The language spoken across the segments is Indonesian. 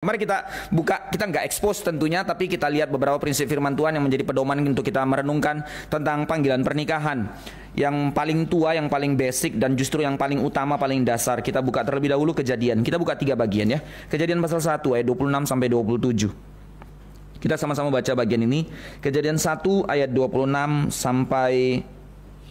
Mari kita buka, kita nggak expose tentunya, tapi kita lihat beberapa prinsip firman Tuhan yang menjadi pedoman untuk kita merenungkan tentang panggilan pernikahan. Yang paling tua, yang paling basic, dan justru yang paling utama, paling dasar. Kita buka terlebih dahulu Kejadian. Kita buka 3 bagian ya. Kejadian pasal 1 ayat 26 sampai 27. Kita sama-sama baca bagian ini. Kejadian 1 ayat 26 sampai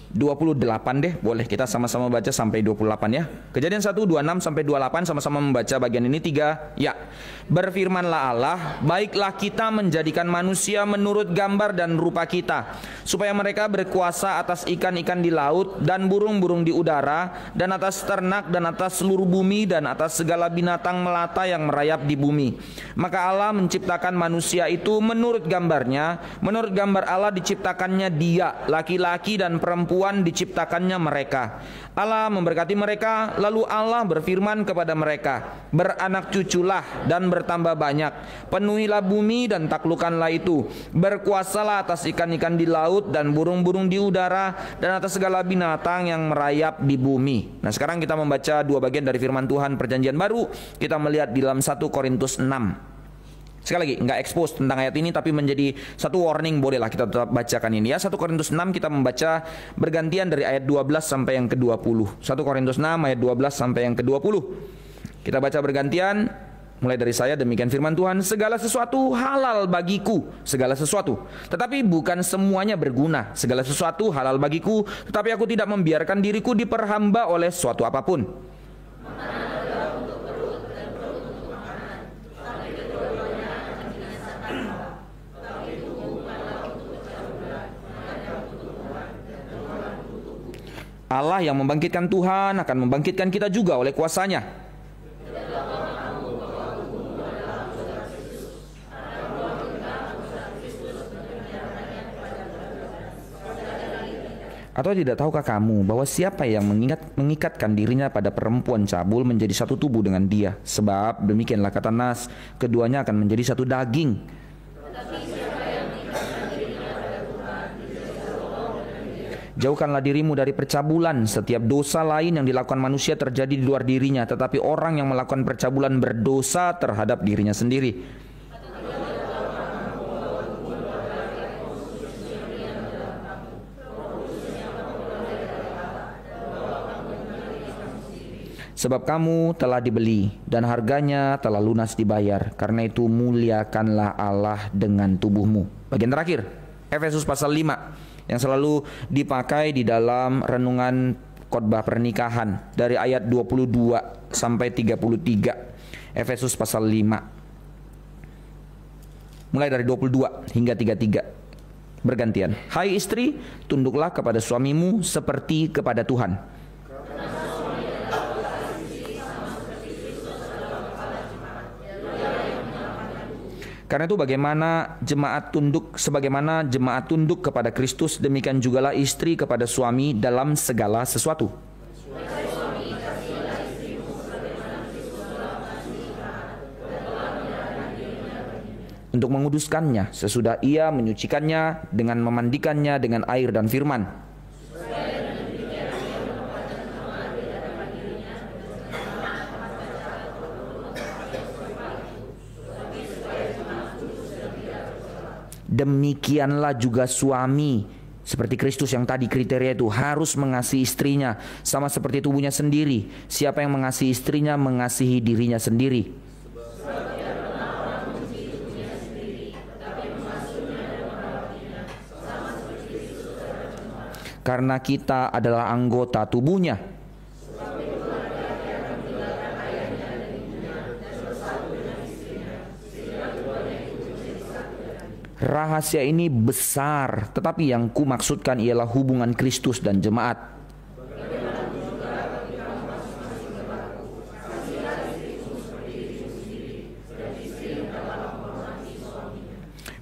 28 deh, boleh kita sama-sama baca sampai 28 ya. Kejadian 1, 26 sampai 28, sama-sama membaca bagian ini 3 ya. Berfirmanlah Allah, baiklah kita menjadikan manusia menurut gambar dan rupa kita, supaya mereka berkuasa atas ikan-ikan di laut dan burung-burung di udara, dan atas ternak, dan atas seluruh bumi, dan atas segala binatang melata yang merayap di bumi. Maka Allah menciptakan manusia itu menurut gambarnya, menurut gambar Allah diciptakannya dia, laki-laki dan perempuan diciptakannya mereka. Allah memberkati mereka, lalu Allah berfirman kepada mereka, beranak cuculah dan bertambah banyak, penuhilah bumi dan taklukkanlah itu, berkuasalah atas ikan-ikan di laut dan burung-burung di udara, dan atas segala binatang yang merayap di bumi. Nah, sekarang kita membaca 2 bagian dari firman Tuhan Perjanjian Baru. Kita melihat di dalam 1 Korintus 6. Sekali lagi, nggak expose tentang ayat ini, tapi menjadi satu warning, bolehlah kita tetap bacakan ini ya. 1 Korintus 6 kita membaca bergantian dari ayat 12 sampai yang ke-20. 1 Korintus 6 ayat 12 sampai yang ke-20. Kita baca bergantian, mulai dari saya. Demikian firman Tuhan, segala sesuatu halal bagiku, segala sesuatu, tetapi bukan semuanya berguna. Segala sesuatu halal bagiku, tetapi aku tidak membiarkan diriku diperhamba oleh suatu apapun. Allah yang membangkitkan Tuhan akan membangkitkan kita juga oleh kuasa-Nya. Atau tidak tahukah kamu bahwa siapa yang mengikatkan dirinya pada perempuan cabul menjadi satu tubuh dengan dia? Sebab demikianlah kata Nas, keduanya akan menjadi satu daging. Jauhkanlah dirimu dari percabulan. Setiap dosa lain yang dilakukan manusia terjadi di luar dirinya, tetapi orang yang melakukan percabulan berdosa terhadap dirinya sendiri. Sebab kamu telah dibeli dan harganya telah lunas dibayar. Karena itu muliakanlah Allah dengan tubuhmu. Bagian terakhir, Efesus pasal 5. Yang selalu dipakai di dalam renungan khotbah pernikahan dari ayat 22 sampai 33. Efesus pasal 5. Mulai dari 22 hingga 33. Bergantian. Hai istri, tunduklah kepada suamimu seperti kepada Tuhan. Karena itu sebagaimana jemaat tunduk kepada Kristus, demikian jugalah istri kepada suami dalam segala sesuatu. Untuk menguduskannya sesudah ia menyucikannya dengan memandikannya dengan air dan firman. Demikianlah juga suami, seperti Kristus yang tadi kriteria itu, harus mengasihi istrinya sama seperti tubuhnya sendiri. Siapa yang mengasihi istrinya mengasihi dirinya sendiri. Karena kita adalah anggota tubuhnya. Rahasia ini besar, tetapi yang ku maksudkan ialah hubungan Kristus dan jemaat.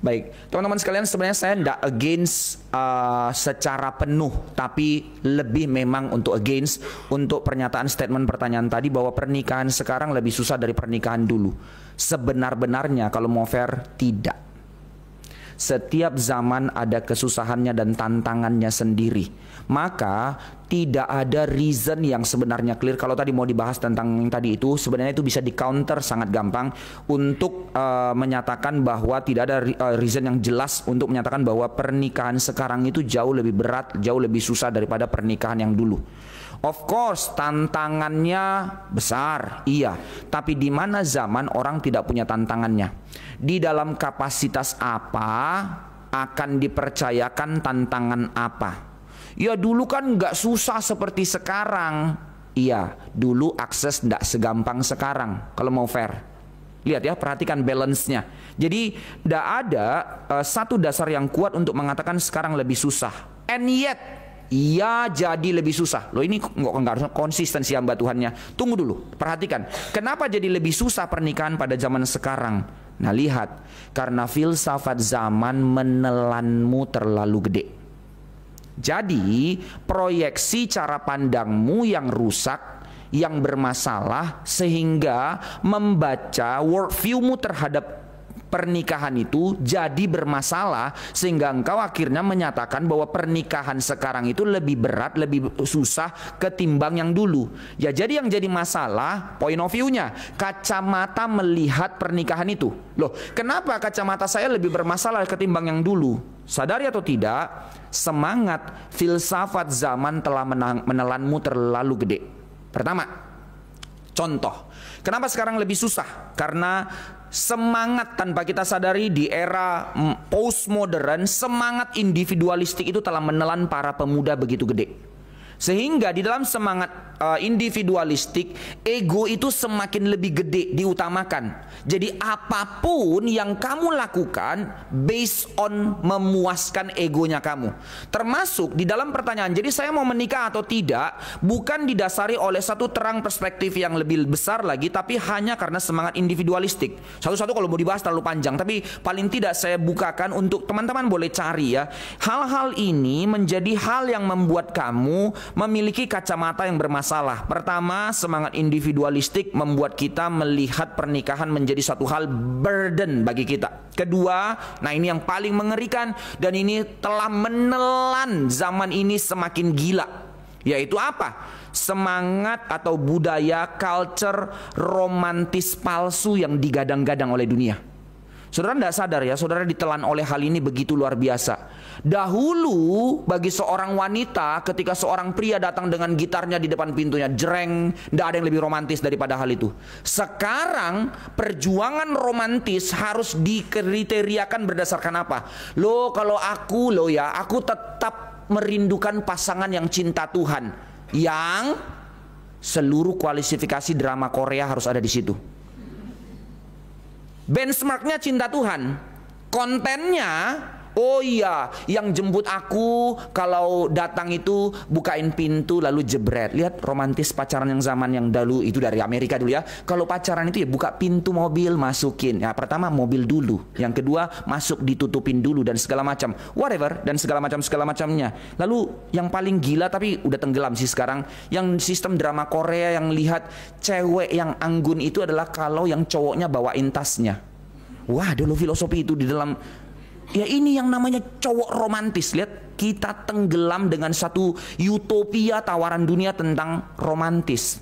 Baik, teman-teman sekalian, sebenarnya saya tidak against secara penuh, tapi lebih memang untuk against untuk pernyataan statement pertanyaan tadi bahwa pernikahan sekarang lebih susah dari pernikahan dulu. Sebenar-benarnya kalau mau fair, tidak. Setiap zaman ada kesusahannya dan tantangannya sendiri. Maka tidak ada reason yang sebenarnya clear. Kalau tadi mau dibahas tentang yang tadi itu, sebenarnya itu bisa di counter sangat gampang untuk menyatakan bahwa tidak ada reason yang jelas untuk menyatakan bahwa pernikahan sekarang itu jauh lebih berat, jauh lebih susah daripada pernikahan yang dulu. Of course, tantangannya besar, iya. Tapi di mana zaman orang tidak punya tantangannya? Di dalam kapasitas apa akan dipercayakan tantangan apa? Ya dulu kan nggak susah seperti sekarang. Iya, dulu akses nggak segampang sekarang. Kalau mau fair, lihat ya, perhatikan balance-nya. Jadi tidak ada satu dasar yang kuat untuk mengatakan sekarang lebih susah. And yet, iya jadi lebih susah. Loh ini nggak harus konsistensi hamba Tuhannya. Tunggu dulu, perhatikan. Kenapa jadi lebih susah pernikahan pada zaman sekarang? Nah lihat, karena filsafat zaman menelanmu terlalu gede. Jadi proyeksi cara pandangmu yang rusak, yang bermasalah, sehingga membaca worldview-mu terhadap pernikahan itu jadi bermasalah, sehingga engkau akhirnya menyatakan bahwa pernikahan sekarang itu lebih berat, lebih susah ketimbang yang dulu. Ya jadi yang jadi masalah point of view-nya, kacamata melihat pernikahan itu. Loh, kenapa kacamata saya lebih bermasalah ketimbang yang dulu? Sadari atau tidak, semangat filsafat zaman telah menelanmu terlalu gede. Pertama, contoh, kenapa sekarang lebih susah? Karena semangat tanpa kita sadari di era postmodern, semangat individualistik itu telah menelan para pemuda begitu gede. Sehingga di dalam semangat individualistik, ego itu semakin lebih gede diutamakan. Jadi apapun yang kamu lakukan based on memuaskan egonya kamu. Termasuk di dalam pertanyaan, jadi saya mau menikah atau tidak, bukan didasari oleh satu terang perspektif yang lebih besar lagi, tapi hanya karena semangat individualistik. Satu-satu kalau mau dibahas terlalu panjang, tapi paling tidak saya bukakan untuk teman-teman boleh cari ya. Hal-hal ini menjadi hal yang membuat kamu memiliki kacamata yang bermasalah. Pertama, semangat individualistik membuat kita melihat pernikahan menjadi satu hal burden bagi kita. Kedua, nah ini yang paling mengerikan dan ini telah menelan zaman ini semakin gila. Yaitu apa? Semangat atau budaya culture romantis palsu yang digadang-gadang oleh dunia. Saudara tidak sadar ya, saudara ditelan oleh hal ini begitu luar biasa. Dahulu bagi seorang wanita, ketika seorang pria datang dengan gitarnya di depan pintunya, jreng, tidak ada yang lebih romantis daripada hal itu. Sekarang perjuangan romantis harus dikriteriakan berdasarkan apa? Loh kalau aku aku tetap merindukan pasangan yang cinta Tuhan, yang seluruh kualifikasi drama Korea harus ada di situ. Benchmarknya cinta Tuhan, kontennya, oh iya, yang jemput aku kalau datang itu bukain pintu lalu jebret. Lihat romantis pacaran yang zaman yang dulu itu dari Amerika dulu ya. Kalau pacaran itu ya buka pintu mobil masukin. Ya pertama mobil dulu, yang kedua masuk ditutupin dulu dan segala macam, whatever dan segala macamnya. Lalu yang paling gila tapi udah tenggelam sih sekarang, yang sistem drama Korea yang lihat cewek yang anggun itu adalah kalau yang cowoknya bawain tasnya. Wah dulu filosofi itu di dalam. Ya ini yang namanya cowok romantis. Lihat, kita tenggelam dengan satu utopia tawaran dunia tentang romantis.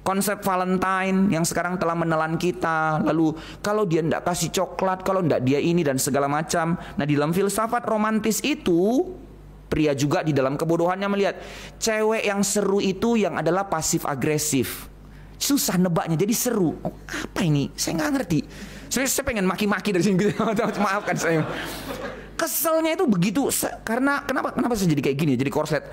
Konsep Valentine yang sekarang telah menelan kita. Lalu kalau dia tidak kasih coklat, kalau tidak dia ini dan segala macam. Nah di dalam filsafat romantis itu, pria juga di dalam kebodohannya melihat cewek yang seru itu yang adalah pasif agresif. Susah nebaknya, jadi seru. Oh, apa ini? Saya nggak ngerti. Saya pengen maki-maki dari sini. Maafkan saya. Keselnya itu begitu. Karena kenapa saya jadi kayak gini? Jadi korslet.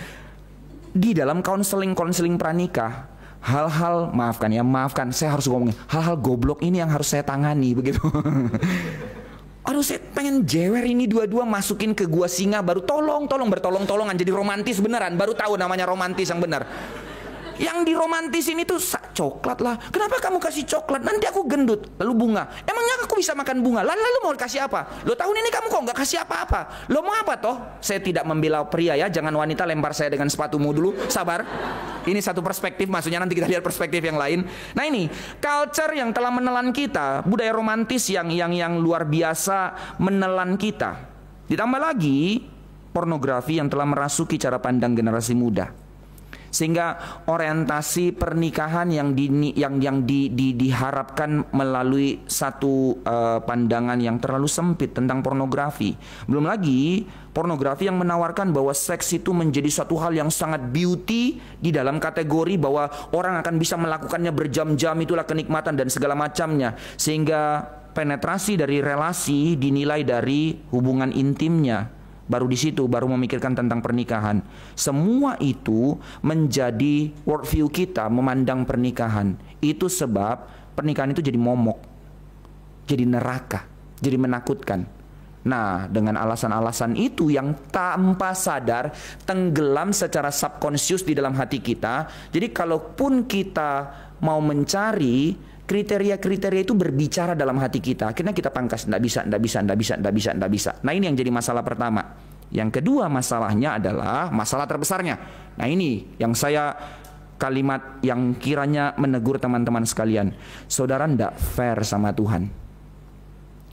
Di dalam konseling pranikah, hal-hal maafkan. Saya harus ngomongin hal-hal goblok ini yang harus saya tangani begitu. Aduh, saya pengen jewer ini dua-dua masukin ke gua singa, baru bertolong-tolongan jadi romantis beneran. Baru tahu namanya romantis yang benar. Yang diromantisin itu coklat lah. Kenapa kamu kasih coklat? Nanti aku gendut. Lalu bunga. Emangnya aku bisa makan bunga? Lalu mau kasih apa? Lo tahun ini kamu kok nggak kasih apa-apa? Lo mau apa toh? Saya tidak membela pria ya. Jangan wanita lempar saya dengan sepatumu dulu. Sabar. Ini satu perspektif, maksudnya nanti kita lihat perspektif yang lain. Nah ini, culture yang telah menelan kita, budaya romantis yang luar biasa menelan kita. Ditambah lagi, pornografi yang telah merasuki cara pandang generasi muda. Sehingga orientasi pernikahan yang diharapkan melalui satu pandangan yang terlalu sempit tentang pornografi. Belum lagi pornografi yang menawarkan bahwa seks itu menjadi suatu hal yang sangat beauty, di dalam kategori bahwa orang akan bisa melakukannya berjam-jam, itulah kenikmatan dan segala macamnya. Sehingga penetrasi dari relasi dinilai dari hubungan intimnya. Baru di situ baru memikirkan tentang pernikahan. Semua itu menjadi worldview kita memandang pernikahan. Itu sebab pernikahan itu jadi momok, jadi neraka, jadi menakutkan. Nah, dengan alasan-alasan itu yang tanpa sadar tenggelam secara subconscious di dalam hati kita. Jadi kalaupun kita mau mencari kriteria-kriteria itu berbicara dalam hati kita, akhirnya kita pangkas, nggak bisa. Nah ini yang jadi masalah pertama. Yang kedua masalahnya adalah masalah terbesarnya. Nah ini yang saya kalimat yang kiranya menegur teman-teman sekalian. Saudara nggak fair sama Tuhan.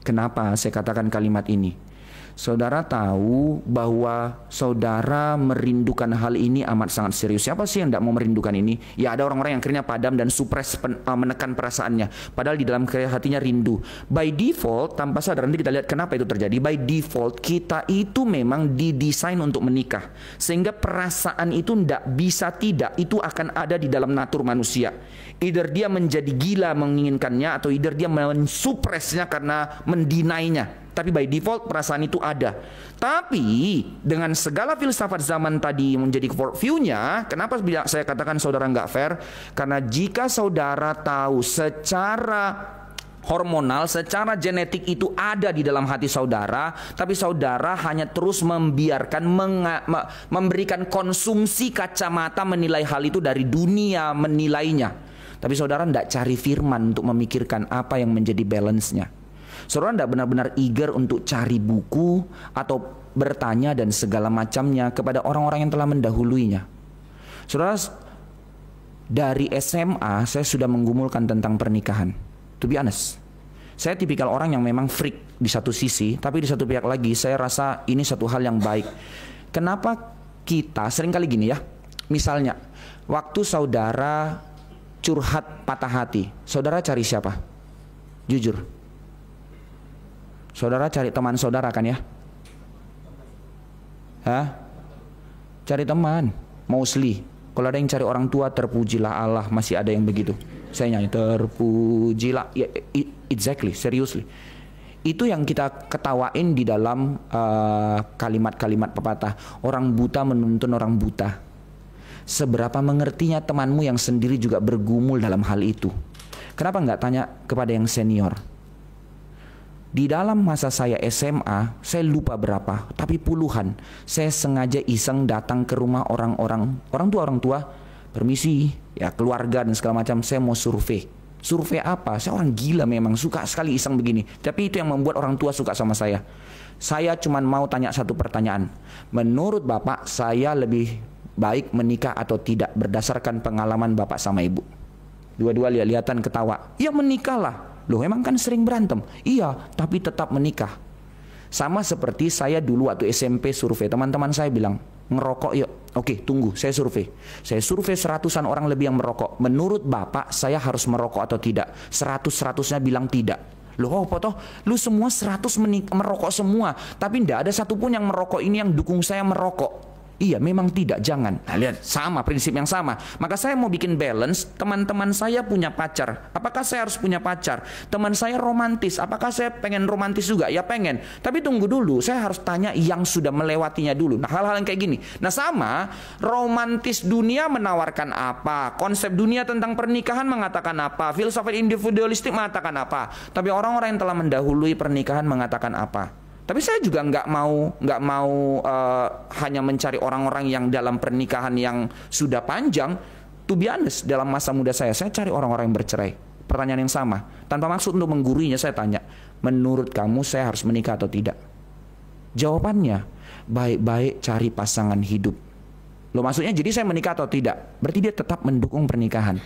Kenapa saya katakan kalimat ini? Saudara tahu bahwa saudara merindukan hal ini amat sangat serius. Siapa sih yang tidak mau merindukan ini? Ya ada orang-orang yang akhirnya padam dan supres menekan perasaannya. Padahal di dalam hatinya rindu. By default, tanpa sadar, nanti kita lihat kenapa itu terjadi. By default, kita itu memang didesain untuk menikah. Sehingga perasaan itu tidak bisa tidak. Itu akan ada di dalam natur manusia. Either dia menjadi gila menginginkannya, atau either dia mensupresnya karena mendinainya. Tapi by default perasaan itu ada. Tapi dengan segala filsafat zaman tadi menjadi worldview-nya, kenapa saya katakan saudara nggak fair? Karena jika saudara tahu secara hormonal, secara genetik itu ada di dalam hati saudara, tapi saudara hanya terus membiarkan memberikan konsumsi kacamata menilai hal itu dari dunia menilainya. Tapi saudara tidak cari firman untuk memikirkan apa yang menjadi balance-nya. Saudara tidak benar-benar eager untuk cari buku atau bertanya dan segala macamnya kepada orang-orang yang telah mendahuluinya. Saudara, dari SMA saya sudah menggumulkan tentang pernikahan. To be honest, saya tipikal orang yang memang freak di satu sisi, tapi di satu pihak lagi saya rasa ini satu hal yang baik. Kenapa kita seringkali gini ya? Misalnya, waktu saudara curhat patah hati, saudara cari siapa? Jujur. Saudara cari teman saudara kan ya? Hah? Cari teman, mostly. Kalau ada yang cari orang tua, terpujilah Allah, masih ada yang begitu. Saya nyanyi, terpujilah. Ya, exactly, seriously. Itu yang kita ketawain di dalam kalimat-kalimat pepatah. Orang buta menuntun orang buta. Seberapa mengertinya temanmu yang sendiri juga bergumul dalam hal itu? Kenapa nggak tanya kepada yang senior? Di dalam masa saya SMA, saya lupa berapa, tapi puluhan. Saya sengaja iseng datang ke rumah orang tua, permisi, ya keluarga dan segala macam, saya mau survei. Survei apa? Saya orang gila memang, suka sekali iseng begini. Tapi itu yang membuat orang tua suka sama saya. Saya cuma mau tanya satu pertanyaan. Menurut Bapak, saya lebih baik menikah atau tidak berdasarkan pengalaman Bapak sama Ibu? Dua-dua lihat-lihatan ketawa. Ya menikahlah. Loh emang kan sering berantem? Iya, tapi tetap menikah. Sama seperti saya dulu waktu SMP survei, teman-teman saya bilang, ngerokok yuk. Oke, tunggu, saya survei. Saya survei 100-an orang lebih yang merokok. Menurut Bapak, saya harus merokok atau tidak? 100-100-nya bilang tidak. Loh, apa toh? Lu semua 100 merokok semua, tapi tidak ada satupun yang merokok ini yang dukung saya merokok. Iya, memang tidak, jangan. Nah, lihat, sama, prinsip yang sama. Maka saya mau bikin balance, teman-teman saya punya pacar. Apakah saya harus punya pacar? Teman saya romantis, apakah saya pengen romantis juga? Ya pengen. Tapi tunggu dulu, saya harus tanya yang sudah melewatinya dulu. Nah, hal-hal yang kayak gini. Nah, sama, romantis dunia menawarkan apa? Konsep dunia tentang pernikahan mengatakan apa? Filsafat individualistik mengatakan apa? Tapi orang-orang yang telah mendahului pernikahan mengatakan apa? Tapi saya juga nggak mau hanya mencari orang-orang yang dalam pernikahan yang sudah panjang. To be honest, dalam masa muda saya cari orang-orang yang bercerai. Pertanyaan yang sama, tanpa maksud untuk menggurui, saya tanya, menurut kamu saya harus menikah atau tidak? Jawabannya, baik-baik cari pasangan hidup. Loh, maksudnya jadi saya menikah atau tidak? Berarti dia tetap mendukung pernikahan.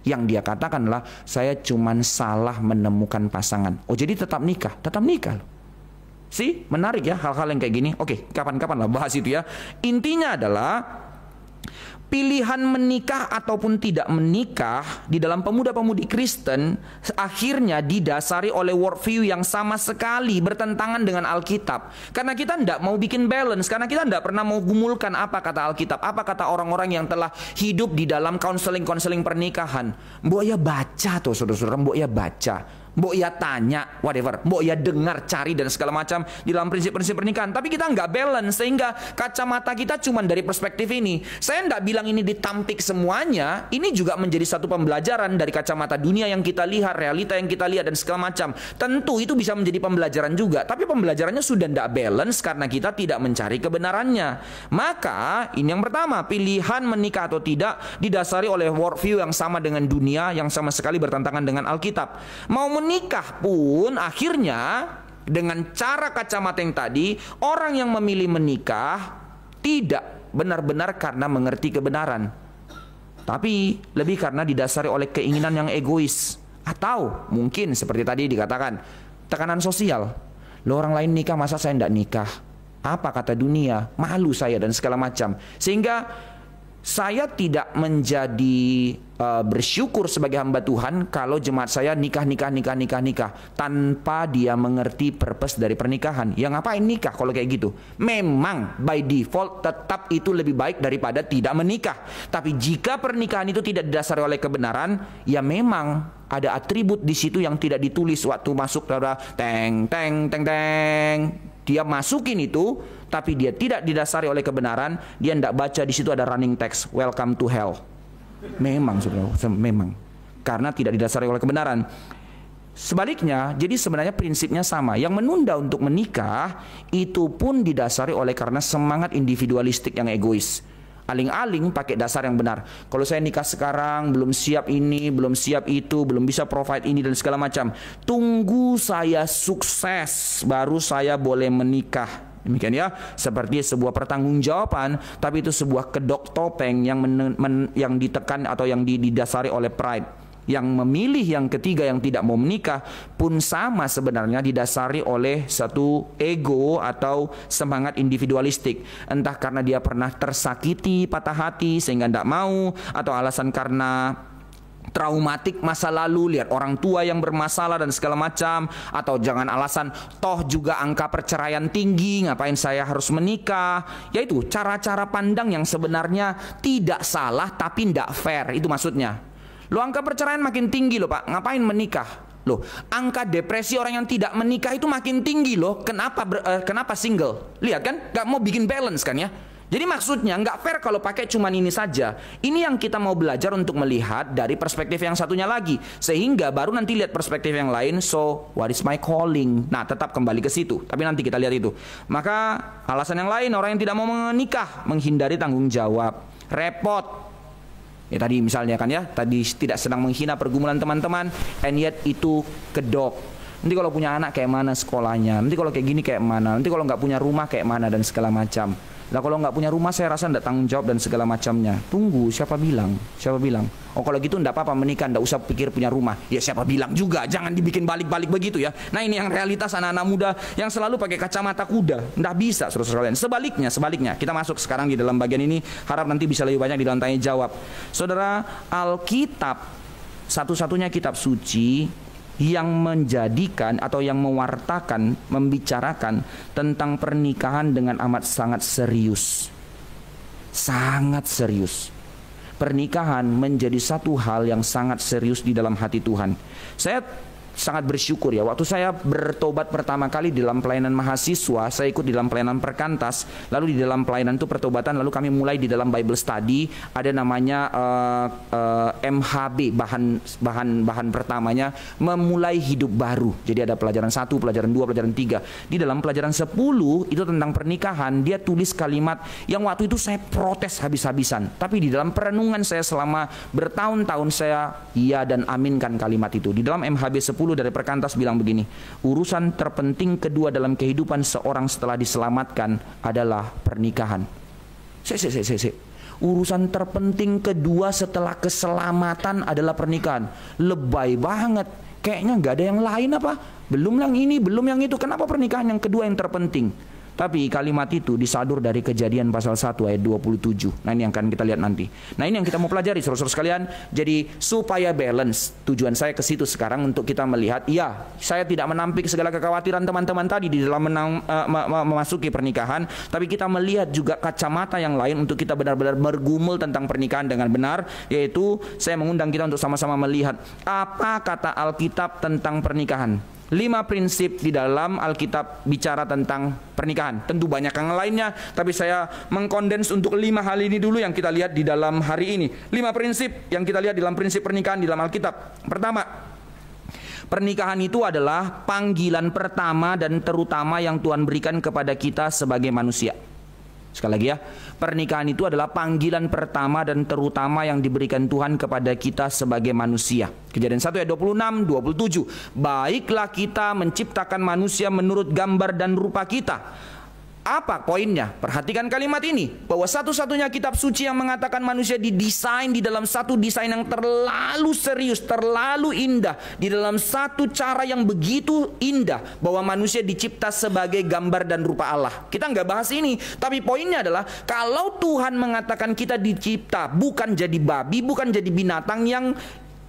Yang dia katakanlah, saya cuman salah menemukan pasangan. Oh, jadi tetap nikah loh. Sih, menarik ya hal-hal yang kayak gini. Oke, kapan-kapan lah bahas itu ya. Intinya adalah pilihan menikah ataupun tidak menikah di dalam pemuda-pemudi Kristen akhirnya didasari oleh worldview yang sama sekali bertentangan dengan Alkitab. Karena kita tidak mau bikin balance, karena kita tidak pernah mau gumulkan apa kata Alkitab, apa kata orang-orang yang telah hidup di dalam konseling pernikahan. Mbok ya baca tuh saudara-saudara, mbok ya baca. Mbok ya tanya, whatever, mbok ya dengar, cari dan segala macam di dalam prinsip-prinsip pernikahan. Tapi kita nggak balance, sehingga kacamata kita cuma dari perspektif ini. Saya nggak bilang ini ditampik semuanya. Ini juga menjadi satu pembelajaran dari kacamata dunia yang kita lihat, realita yang kita lihat dan segala macam. Tentu itu bisa menjadi pembelajaran juga. Tapi pembelajarannya sudah nggak balance karena kita tidak mencari kebenarannya. Maka ini yang pertama, pilihan menikah atau tidak didasari oleh worldview yang sama dengan dunia, yang sama sekali bertentangan dengan Alkitab. Mau menikah pun akhirnya dengan cara kacamata yang tadi, orang yang memilih menikah tidak benar-benar karena mengerti kebenaran, tapi lebih karena didasari oleh keinginan yang egois. Atau mungkin seperti tadi dikatakan, tekanan sosial. Loh, orang lain nikah, masa saya tidak nikah? Apa kata dunia? Malu saya dan segala macam. Sehingga saya tidak menjadi bersyukur sebagai hamba Tuhan kalau jemaat saya nikah tanpa dia mengerti purpose dari pernikahan. Ya ngapain nikah kalau kayak gitu? Memang by default tetap itu lebih baik daripada tidak menikah. Tapi jika pernikahan itu tidak didasari oleh kebenaran, ya memang ada atribut di situ yang tidak ditulis waktu masuk, teng. Dia masukin itu, tapi dia tidak didasari oleh kebenaran. Dia tidak baca di situ ada running text, welcome to hell. Memang, saudara, memang karena tidak didasari oleh kebenaran. Sebaliknya, jadi sebenarnya prinsipnya sama. Yang menunda untuk menikah itu pun didasari oleh karena semangat individualistik yang egois. Aling-aling pakai dasar yang benar. Kalau saya nikah sekarang, belum siap ini, belum siap itu, belum bisa provide ini dan segala macam. Tunggu saya sukses, baru saya boleh menikah. Demikian ya, seperti sebuah pertanggungjawaban, tapi itu sebuah kedok topeng yang ditekan atau yang didasari oleh pride. Yang memilih yang ketiga yang tidak mau menikah pun sama sebenarnya didasari oleh satu ego atau semangat individualistik. Entah karena dia pernah tersakiti, patah hati sehingga tidak mau, atau alasan karena traumatik masa lalu, lihat orang tua yang bermasalah dan segala macam, atau jangan alasan toh juga angka perceraian tinggi, ngapain saya harus menikah. Yaitu cara-cara pandang yang sebenarnya tidak salah tapi tidak fair, itu maksudnya. Loh, angka perceraian makin tinggi loh Pak, ngapain menikah? Loh, angka depresi orang yang tidak menikah itu makin tinggi loh. Kenapa single? Lihat kan, gak mau bikin balance kan ya. Jadi maksudnya nggak fair kalau pakai cuman ini saja. Ini yang kita mau belajar untuk melihat dari perspektif yang satunya lagi, sehingga baru nanti lihat perspektif yang lain. So, what is my calling? Nah, tetap kembali ke situ. Tapi nanti kita lihat itu. Maka alasan yang lain, orang yang tidak mau menikah menghindari tanggung jawab, repot. Ya tadi misalnya kan ya, tadi tidak senang menghina pergumulan teman-teman, and yet itu kedok. Nanti kalau punya anak kayak mana sekolahnya, nanti kalau kayak gini kayak mana, nanti kalau nggak punya rumah kayak mana dan segala macam. Lah kalau nggak punya rumah saya rasa nggak tanggung jawab dan segala macamnya. Tunggu, siapa bilang? Siapa bilang? Oh kalau gitu nggak apa-apa menikah, nggak usah pikir punya rumah. Ya siapa bilang juga, jangan dibikin balik-balik begitu ya. Nah ini yang realitas anak-anak muda yang selalu pakai kacamata kuda. Nggak bisa saudara-saudara sekalian. Sebaliknya kita masuk sekarang di dalam bagian ini, harap nanti bisa lebih banyak di dalam tanya jawab. Saudara, Alkitab satu-satunya kitab suci yang menjadikan atau yang mewartakan, membicarakan tentang pernikahan dengan amat sangat serius. Sangat serius. Pernikahan menjadi satu hal yang sangat serius di dalam hati Tuhan. Saya sangat bersyukur ya, waktu saya bertobat pertama kali di dalam pelayanan mahasiswa, saya ikut di dalam pelayanan perkantas. Lalu di dalam pelayanan itu pertobatan, lalu kami mulai di dalam Bible study, ada namanya MHB, bahan pertamanya memulai hidup baru. Jadi ada pelajaran 1, pelajaran 2, pelajaran 3. Di dalam pelajaran 10 itu tentang pernikahan, dia tulis kalimat yang waktu itu saya protes habis-habisan. Tapi di dalam perenungan saya selama bertahun-tahun saya iya dan aminkan kalimat itu. Di dalam MHB 10 dari perkantas bilang begini, urusan terpenting kedua dalam kehidupan seorang setelah diselamatkan adalah pernikahan. Urusan terpenting kedua setelah keselamatan adalah pernikahan. Lebay banget. Kayaknya nggak ada yang lain apa? Belum yang ini, belum yang itu. Kenapa pernikahan yang kedua yang terpenting? Tapi kalimat itu disadur dari Kejadian pasal 1 ayat 27. Nah ini yang akan kita lihat nanti. Nah ini yang kita mau pelajari saudara-saudara sekalian. Jadi supaya balance, tujuan saya ke situ sekarang untuk kita melihat, ya saya tidak menampik segala kekhawatiran teman-teman tadi di dalam memasuki pernikahan, tapi kita melihat juga kacamata yang lain untuk kita benar-benar bergumul tentang pernikahan dengan benar, yaitu saya mengundang kita untuk sama-sama melihat apa kata Alkitab tentang pernikahan. 5 prinsip di dalam Alkitab bicara tentang pernikahan. Tentu banyak yang lainnya, tapi saya mengkondens untuk 5 hal ini dulu yang kita lihat di dalam hari ini. 5 prinsip yang kita lihat dalam prinsip pernikahan di dalam Alkitab. Pertama, pernikahan itu adalah panggilan pertama dan terutama yang Tuhan berikan kepada kita sebagai manusia. Sekali lagi ya, pernikahan itu adalah panggilan pertama dan terutama yang diberikan Tuhan kepada kita sebagai manusia. Kejadian 1 ayat 26, 27. Baiklah kita menciptakan manusia menurut gambar dan rupa kita. Apa poinnya? Perhatikan kalimat ini, bahwa satu-satunya kitab suci yang mengatakan manusia didesain di dalam satu desain yang terlalu serius, terlalu indah, di dalam satu cara yang begitu indah, bahwa manusia dicipta sebagai gambar dan rupa Allah. Kita nggak bahas ini, tapi poinnya adalah kalau Tuhan mengatakan kita dicipta bukan jadi babi, bukan jadi binatang yang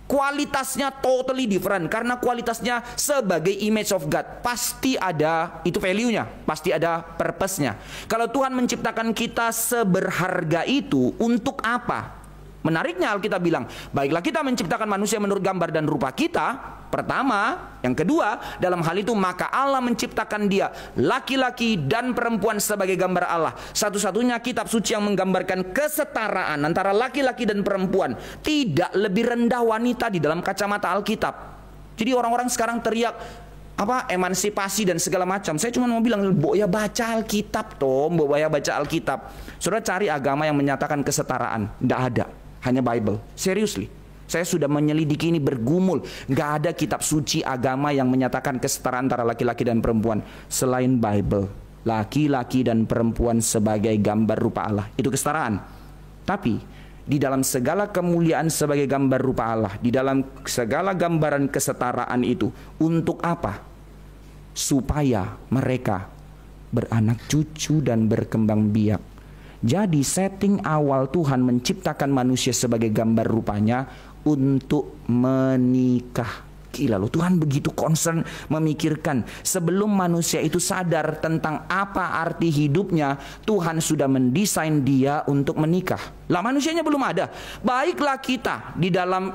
kualitasnya totally different, karena kualitasnya sebagai image of God, pasti ada itu value-nya, pasti ada purpose-nya. Kalau Tuhan menciptakan kita seberharga itu, untuk apa? Menariknya Alkitab bilang, baiklah kita menciptakan manusia menurut gambar dan rupa kita. Pertama, yang kedua, dalam hal itu maka Allah menciptakan dia laki-laki dan perempuan sebagai gambar Allah. Satu-satunya kitab suci yang menggambarkan kesetaraan antara laki-laki dan perempuan. Tidak lebih rendah wanita di dalam kacamata Alkitab. Jadi orang-orang sekarang teriak apa emansipasi dan segala macam. Saya cuma mau bilang, Mbok ya baca Alkitab toh, Mbok ya baca Alkitab. Saudara cari agama yang menyatakan kesetaraan, tidak ada. Hanya Bible. Seriously, saya sudah menyelidiki ini bergumul. Gak ada kitab suci agama yang menyatakan kesetaraan antara laki-laki dan perempuan selain Bible. Laki-laki dan perempuan sebagai gambar rupa Allah, itu kesetaraan. Tapi di dalam segala kemuliaan sebagai gambar rupa Allah, di dalam segala gambaran kesetaraan itu, untuk apa? Supaya mereka beranak cucu dan berkembang biak. Jadi setting awal Tuhan menciptakan manusia sebagai gambar rupanya untuk menikah. Gila loh, Tuhan begitu concern, memikirkan sebelum manusia itu sadar tentang apa arti hidupnya, Tuhan sudah mendesain dia untuk menikah. Lah manusianya belum ada. Baiklah kita di dalam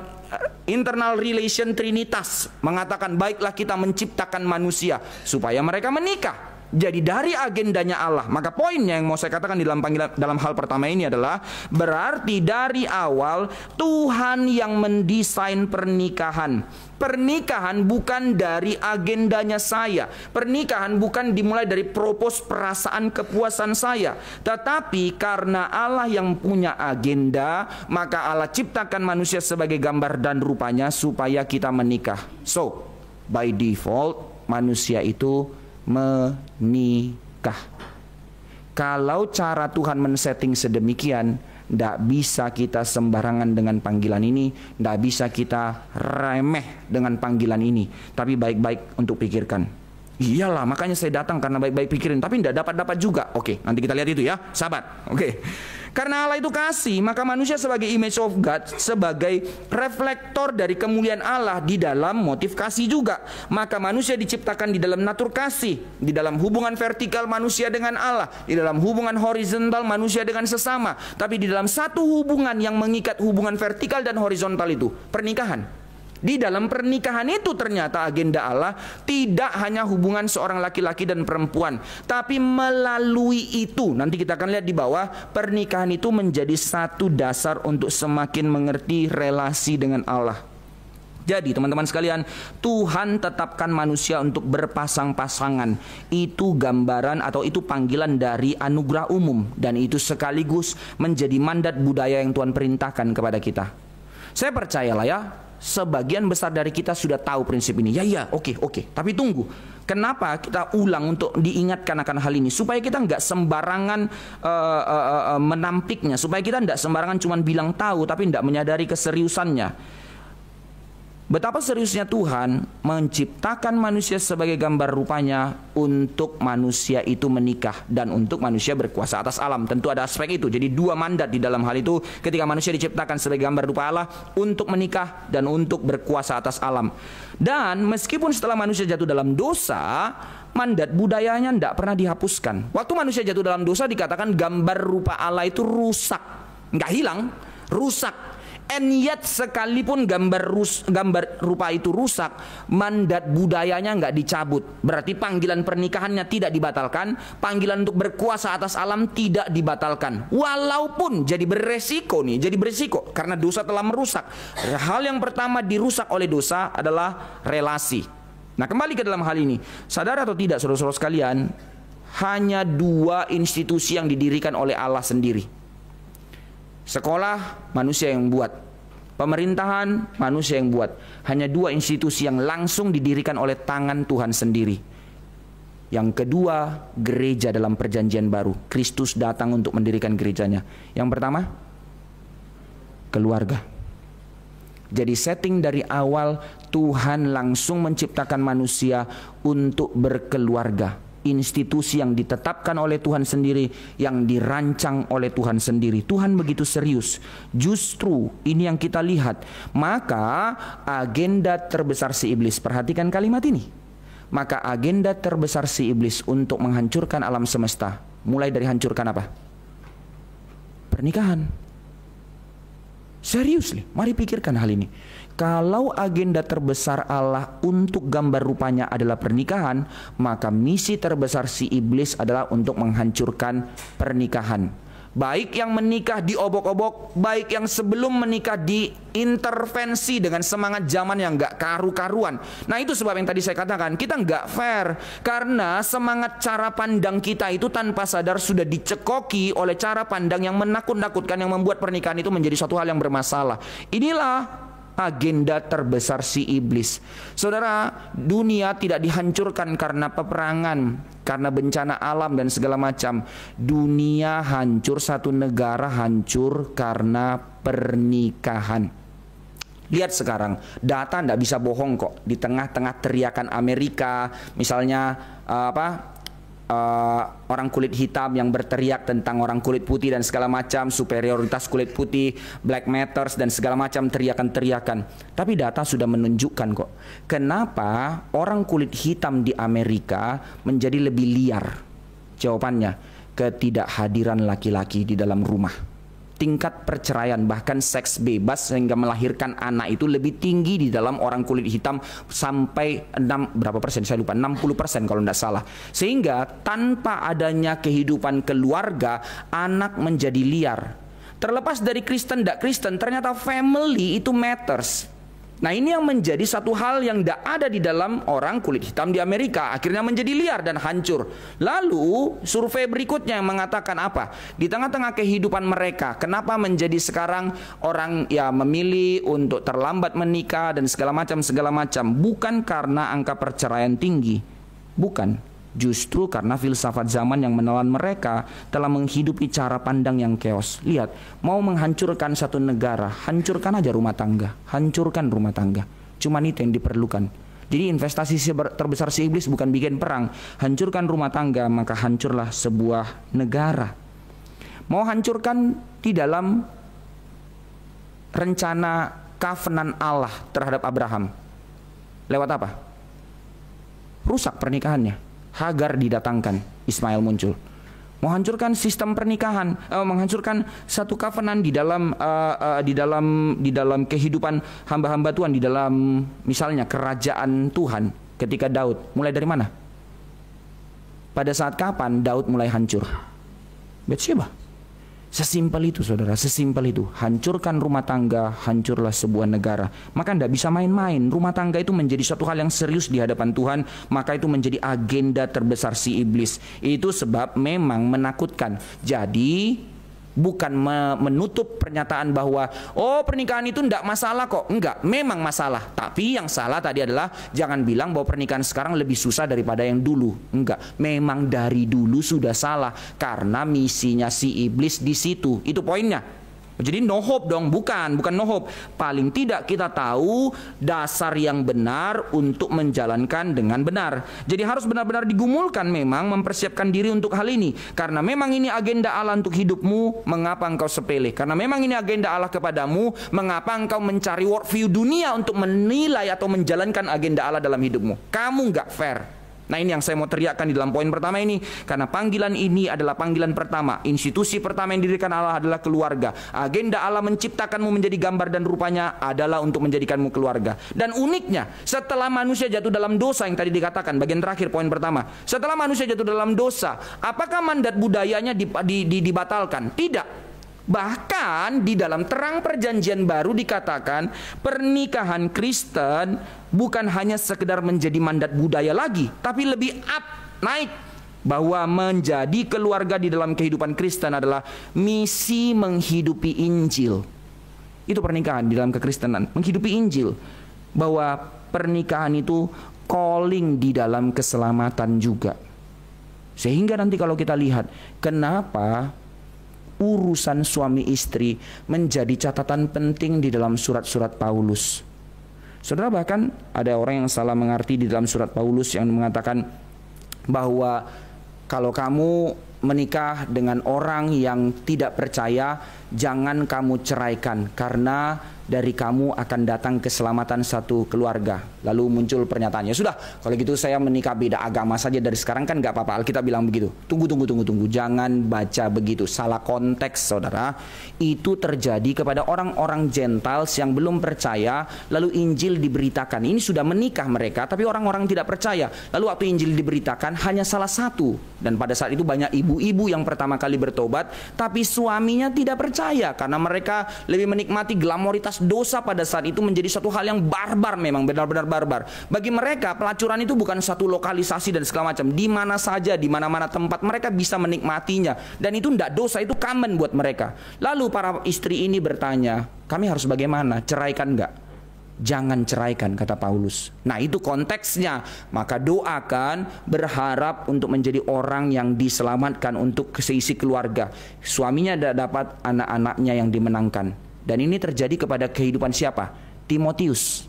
internal relation Trinitas mengatakan, baiklah kita menciptakan manusia supaya mereka menikah. Jadi dari agendanya Allah. Maka poinnya yang mau saya katakan di dalam hal pertama ini adalah, berarti dari awal Tuhan yang mendesain pernikahan. Pernikahan bukan dari agendanya saya. Pernikahan bukan dimulai dari propos perasaan kepuasan saya. Tetapi karena Allah yang punya agenda, maka Allah ciptakan manusia sebagai gambar dan rupanya supaya kita menikah. So, by default manusia itu menikah. Kalau cara Tuhan men-setting sedemikian, tidak bisa kita sembarangan dengan panggilan ini, tidak bisa kita remeh dengan panggilan ini. Tapi baik-baik untuk pikirkan. Iyalah, makanya saya datang karena baik-baik pikirin, tapi tidak dapat juga. Oke, nanti kita lihat itu ya, sahabat. Oke. Karena Allah itu kasih, maka manusia sebagai image of God, sebagai reflektor dari kemuliaan Allah di dalam motif kasih juga. Maka manusia diciptakan di dalam natur kasih, di dalam hubungan vertikal manusia dengan Allah, di dalam hubungan horizontal manusia dengan sesama. Tapi di dalam satu hubungan yang mengikat hubungan vertikal dan horizontal itu, pernikahan. Di dalam pernikahan itu ternyata agenda Allah tidak hanya hubungan seorang laki-laki dan perempuan, tapi melalui itu, nanti kita akan lihat di bawah, pernikahan itu menjadi satu dasar untuk semakin mengerti relasi dengan Allah. Jadi teman-teman sekalian, Tuhan tetapkan manusia untuk berpasang-pasangan. Itu gambaran atau itu panggilan dari anugerah umum, dan itu sekaligus menjadi mandat budaya yang Tuhan perintahkan kepada kita. Saya percayalah ya, sebagian besar dari kita sudah tahu prinsip ini. Ya, oke. Tapi tunggu. Kenapa kita ulang untuk diingatkan akan hal ini? Supaya kita nggak sembarangan menampiknya, supaya kita nggak sembarangan cuma bilang tahu tapi nggak menyadari keseriusannya. Betapa seriusnya Tuhan menciptakan manusia sebagai gambar rupanya untuk manusia itu menikah dan untuk manusia berkuasa atas alam. Tentu ada aspek itu. Jadi dua mandat di dalam hal itu ketika manusia diciptakan sebagai gambar rupa Allah, untuk menikah dan untuk berkuasa atas alam. Dan meskipun setelah manusia jatuh dalam dosa, mandat budayanya tidak pernah dihapuskan. Waktu manusia jatuh dalam dosa dikatakan gambar rupa Allah itu rusak. Nggak hilang, rusak. And yet sekalipun gambar rupa itu rusak, mandat budayanya nggak dicabut. Berarti panggilan pernikahannya tidak dibatalkan, panggilan untuk berkuasa atas alam tidak dibatalkan. Walaupun jadi beresiko karena dosa telah merusak. Hal yang pertama dirusak oleh dosa adalah relasi. Nah, kembali ke dalam hal ini, sadar atau tidak saudara-saudara sekalian, hanya dua institusi yang didirikan oleh Allah sendiri. Sekolah manusia yang buat, pemerintahan manusia yang buat. Hanya dua institusi yang langsung didirikan oleh tangan Tuhan sendiri. Yang kedua, gereja dalam perjanjian baru. Kristus datang untuk mendirikan gerejanya. Yang pertama, keluarga. Jadi setting dari awal Tuhan langsung menciptakan manusia untuk berkeluarga. Institusi yang ditetapkan oleh Tuhan sendiri, yang dirancang oleh Tuhan sendiri. Tuhan begitu serius. Justru ini yang kita lihat. Maka agenda terbesar si iblis, perhatikan kalimat ini. Maka agenda terbesar si iblis untuk menghancurkan alam semesta, mulai dari hancurkan apa? Pernikahan. Serius nih, mari pikirkan hal ini. Kalau agenda terbesar Allah untuk gambar rupanya adalah pernikahan, maka misi terbesar si iblis adalah untuk menghancurkan pernikahan. Baik yang menikah diobok-obok, baik yang sebelum menikah diintervensi dengan semangat zaman yang gak karu-karuan. Nah, itu sebab yang tadi saya katakan, kita gak fair. Karena semangat cara pandang kita itu tanpa sadar sudah dicekoki oleh cara pandang yang menakut-nakutkan, yang membuat pernikahan itu menjadi suatu hal yang bermasalah. Inilah agenda terbesar si iblis. Saudara, dunia tidak dihancurkan karena peperangan, karena bencana alam dan segala macam. Dunia hancur, satu negara hancur karena pernikahan. Lihat sekarang, data tidak bisa bohong kok. Di tengah-tengah teriakan Amerika, misalnya orang kulit hitam yang berteriak tentang orang kulit putih dan segala macam, superioritas kulit putih, black matters dan segala macam teriakan-teriakan. Tapi data sudah menunjukkan kok, kenapa orang kulit hitam di Amerika menjadi lebih liar. Jawabannya, ketidakhadiran laki-laki di dalam rumah. Tingkat perceraian, bahkan seks bebas sehingga melahirkan anak itu lebih tinggi di dalam orang kulit hitam, sampai 60% kalau tidak salah. Sehingga tanpa adanya kehidupan keluarga, anak menjadi liar. Terlepas dari Kristen tidak Kristen, ternyata family itu matters. Nah, ini yang menjadi satu hal yang tidak ada di dalam orang kulit hitam di Amerika. Akhirnya menjadi liar dan hancur. Lalu survei berikutnya yang mengatakan apa? Di tengah-tengah kehidupan mereka, kenapa menjadi sekarang orang ya memilih untuk terlambat menikah dan segala macam. Bukan karena angka perceraian tinggi. Bukan. Justru karena filsafat zaman yang menelan mereka telah menghidupi cara pandang yang chaos. Lihat, mau menghancurkan satu negara, hancurkan aja rumah tangga. Hancurkan rumah tangga. Cuman itu yang diperlukan. Jadi investasi terbesar si iblis bukan bikin perang. Hancurkan rumah tangga, maka hancurlah sebuah negara. Mau hancurkan di dalam rencana covenant Allah terhadap Abraham. Lewat apa? Rusak pernikahannya. Hagar didatangkan, Ismail muncul. Mau hancurkan sistem pernikahan, menghancurkan satu covenant di dalam kehidupan hamba-hamba Tuhan, di dalam misalnya kerajaan Tuhan ketika Daud. Mulai dari mana? Pada saat kapan Daud mulai hancur? Batsyeba. Sesimpel itu saudara, sesimpel itu. Hancurkan rumah tangga, hancurlah sebuah negara. Maka tidak bisa main-main. Rumah tangga itu menjadi suatu hal yang serius di hadapan Tuhan. Maka itu menjadi agenda terbesar si iblis. Itu sebab memang menakutkan. Jadi Bukan menutup pernyataan bahwa oh pernikahan itu enggak masalah kok. Enggak, memang masalah. Tapi yang salah tadi adalah jangan bilang bahwa pernikahan sekarang lebih susah daripada yang dulu. Enggak, memang dari dulu sudah salah karena misinya si iblis di situ. Itu poinnya. Jadi no hope dong, bukan no hope. Paling tidak kita tahu dasar yang benar untuk menjalankan dengan benar. Jadi harus benar-benar digumulkan memang mempersiapkan diri untuk hal ini. Karena memang ini agenda Allah untuk hidupmu, mengapa engkau sepele? Karena memang ini agenda Allah kepadamu, mengapa engkau mencari worldview dunia untuk menilai atau menjalankan agenda Allah dalam hidupmu? Kamu nggak fair. Nah ini yang saya mau teriakkan di dalam poin pertama ini. Karena panggilan ini adalah panggilan pertama. Institusi pertama yang didirikan Allah adalah keluarga. Agenda Allah menciptakanmu menjadi gambar dan rupanya adalah untuk menjadikanmu keluarga. Dan uniknya, setelah manusia jatuh dalam dosa yang tadi dikatakan, bagian terakhir poin pertama. Setelah manusia jatuh dalam dosa, apakah mandat budayanya dibatalkan? Tidak. Bahkan di dalam terang perjanjian baru dikatakan pernikahan Kristen bukan hanya sekedar menjadi mandat budaya lagi, tapi lebih naik, bahwa menjadi keluarga di dalam kehidupan Kristen adalah misi menghidupi Injil. Itu pernikahan di dalam kekristenan, menghidupi Injil, bahwa pernikahan itu calling di dalam keselamatan juga. Sehingga nanti kalau kita lihat kenapa urusan suami istri menjadi catatan penting di dalam surat-surat Paulus. Saudara, bahkan ada orang yang salah mengerti di dalam surat Paulus yang mengatakan bahwa kalau kamu menikah dengan orang yang tidak percaya, jangan kamu ceraikan karena dari kamu akan datang keselamatan satu keluarga. Lalu muncul pernyataannya, sudah kalau gitu saya menikah beda agama saja dari sekarang, kan gak apa-apa. Alkitab bilang begitu. Tunggu. Jangan baca begitu. Salah konteks, saudara. Itu terjadi kepada orang-orang Gentiles yang belum percaya, lalu Injil diberitakan. Ini sudah menikah mereka, tapi orang-orang tidak percaya. Lalu waktu Injil diberitakan hanya salah satu. Dan pada saat itu banyak ibu-ibu yang pertama kali bertobat, tapi suaminya tidak percaya karena mereka lebih menikmati glamoritas dosa pada saat itu menjadi satu hal yang barbar, memang benar-benar barbar. Bagi mereka pelacuran itu bukan satu lokalisasi dan segala macam. Di mana saja, di mana-mana tempat mereka bisa menikmatinya. Dan itu tidak dosa, itu common buat mereka. Lalu para istri ini bertanya, kami harus bagaimana? Ceraikan enggak? Jangan ceraikan, kata Paulus. Nah itu konteksnya. Maka doakan, berharap untuk menjadi orang yang diselamatkan untuk seisi keluarga. Suaminya dapat anak-anaknya yang dimenangkan. Dan ini terjadi kepada kehidupan siapa? Timotius.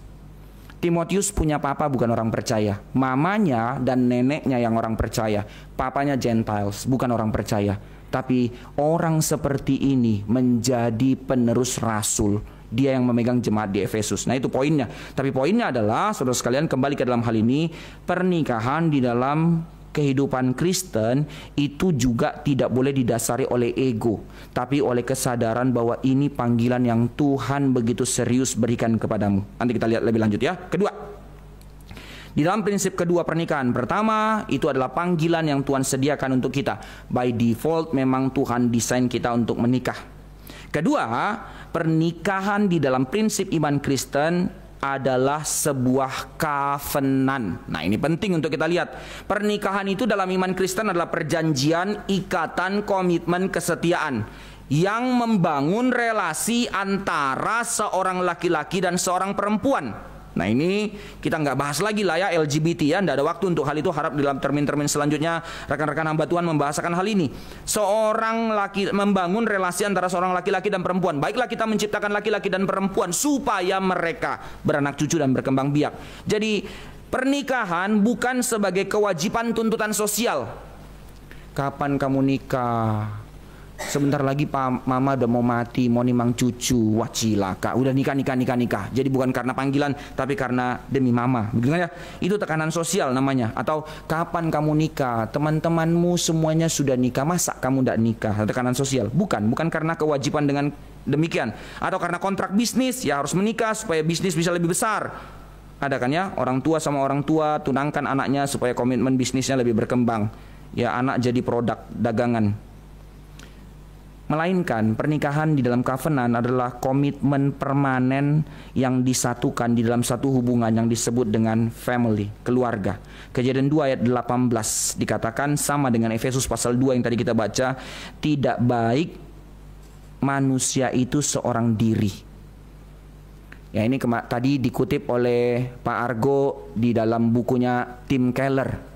Timotius punya papa bukan orang percaya. Mamanya dan neneknya yang orang percaya. Papanya Gentiles, bukan orang percaya. Tapi orang seperti ini menjadi penerus rasul. Dia yang memegang jemaat di Efesus. Nah itu poinnya. Tapi poinnya adalah, saudara sekalian, kembali ke dalam hal ini, pernikahan di dalam kehidupan Kristen itu juga tidak boleh didasari oleh ego, tapi oleh kesadaran bahwa ini panggilan yang Tuhan begitu serius berikan kepadamu. Nanti kita lihat lebih lanjut ya. Kedua, di dalam prinsip kedua pernikahan, pertama itu adalah panggilan yang Tuhan sediakan untuk kita. By default memang Tuhan desain kita untuk menikah. Kedua, pernikahan di dalam prinsip iman Kristen adalah sebuah covenant. Nah ini penting untuk kita lihat. Pernikahan itu dalam iman Kristen adalah perjanjian, ikatan, komitmen, kesetiaan yang membangun relasi antara seorang laki-laki dan seorang perempuan. Nah ini kita nggak bahas lagi lah ya LGBT ya, nggak ada waktu untuk hal itu. Harap dalam termin-termin selanjutnya rekan-rekan hamba Tuhan membahasakan hal ini. Seorang laki membangun relasi antara seorang laki-laki dan perempuan. Baiklah kita menciptakan laki-laki dan perempuan supaya mereka beranak cucu dan berkembang biak. Jadi pernikahan bukan sebagai kewajiban tuntutan sosial. Kapan kamu nikah? Sebentar lagi mama udah mau mati, mau nimang cucu, wah cilaka, udah nikah. Jadi bukan karena panggilan, tapi karena demi mama, begitu ya? Itu tekanan sosial namanya. Atau kapan kamu nikah? Teman-temanmu semuanya sudah nikah, masa kamu tidak nikah? Tekanan sosial. Bukan karena kewajiban dengan demikian. Atau karena kontrak bisnis, ya harus menikah supaya bisnis bisa lebih besar. Ada kan ya, orang tua sama orang tua tunangkan anaknya supaya komitmen bisnisnya lebih berkembang. Ya anak jadi produk dagangan. Melainkan pernikahan di dalam covenant adalah komitmen permanen yang disatukan di dalam satu hubungan yang disebut dengan family, keluarga. Kejadian 2 ayat 18 dikatakan sama dengan Efesus pasal 2 yang tadi kita baca, tidak baik manusia itu seorang diri. Ya, ini tadi dikutip oleh Pak Argo di dalam bukunya Tim Keller.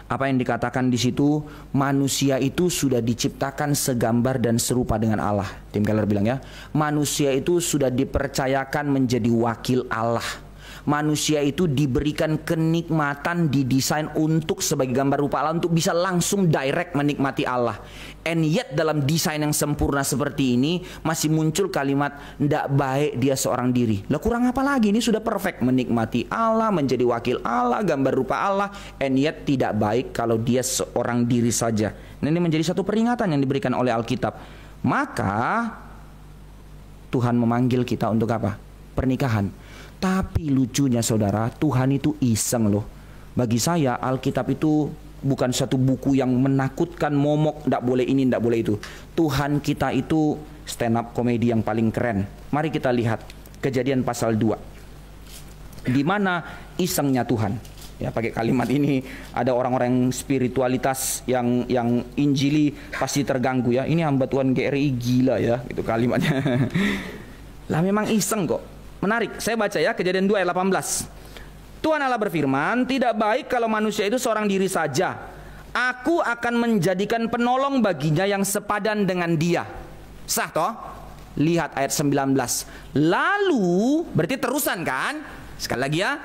Apa yang dikatakan di situ, manusia itu sudah diciptakan segambar dan serupa dengan Allah. Tim Keller bilang ya, manusia itu sudah dipercayakan menjadi wakil Allah. Manusia itu diberikan kenikmatan, didesain untuk sebagai gambar rupa Allah, untuk bisa langsung direct menikmati Allah. And yet dalam desain yang sempurna seperti ini masih muncul kalimat ndak baik dia seorang diri. Lah kurang apa lagi? Ini sudah perfect menikmati Allah, menjadi wakil Allah, gambar rupa Allah. And yet tidak baik kalau dia seorang diri saja. Nah, ini menjadi satu peringatan yang diberikan oleh Alkitab. Maka Tuhan memanggil kita untuk apa? Pernikahan. Tapi lucunya saudara, Tuhan itu iseng loh. Bagi saya Alkitab itu bukan satu buku yang menakutkan, momok, tidak boleh ini, tidak boleh itu. Tuhan kita itu stand up komedi yang paling keren. Mari kita lihat Kejadian pasal 2. Di mana isengnya Tuhan. Ya, pakai kalimat ini ada orang-orang yang spiritualitas yang injili pasti terganggu ya. Ini hamba Tuhan GRI gila ya, itu kalimatnya. Lah memang iseng kok. Menarik, saya baca ya Kejadian 2 ayat 18. Tuhan Allah berfirman, tidak baik kalau manusia itu seorang diri saja. Aku akan menjadikan penolong baginya yang sepadan dengan dia. Sah toh? Lihat ayat 19. Lalu, berarti terusan kan? Sekali lagi ya.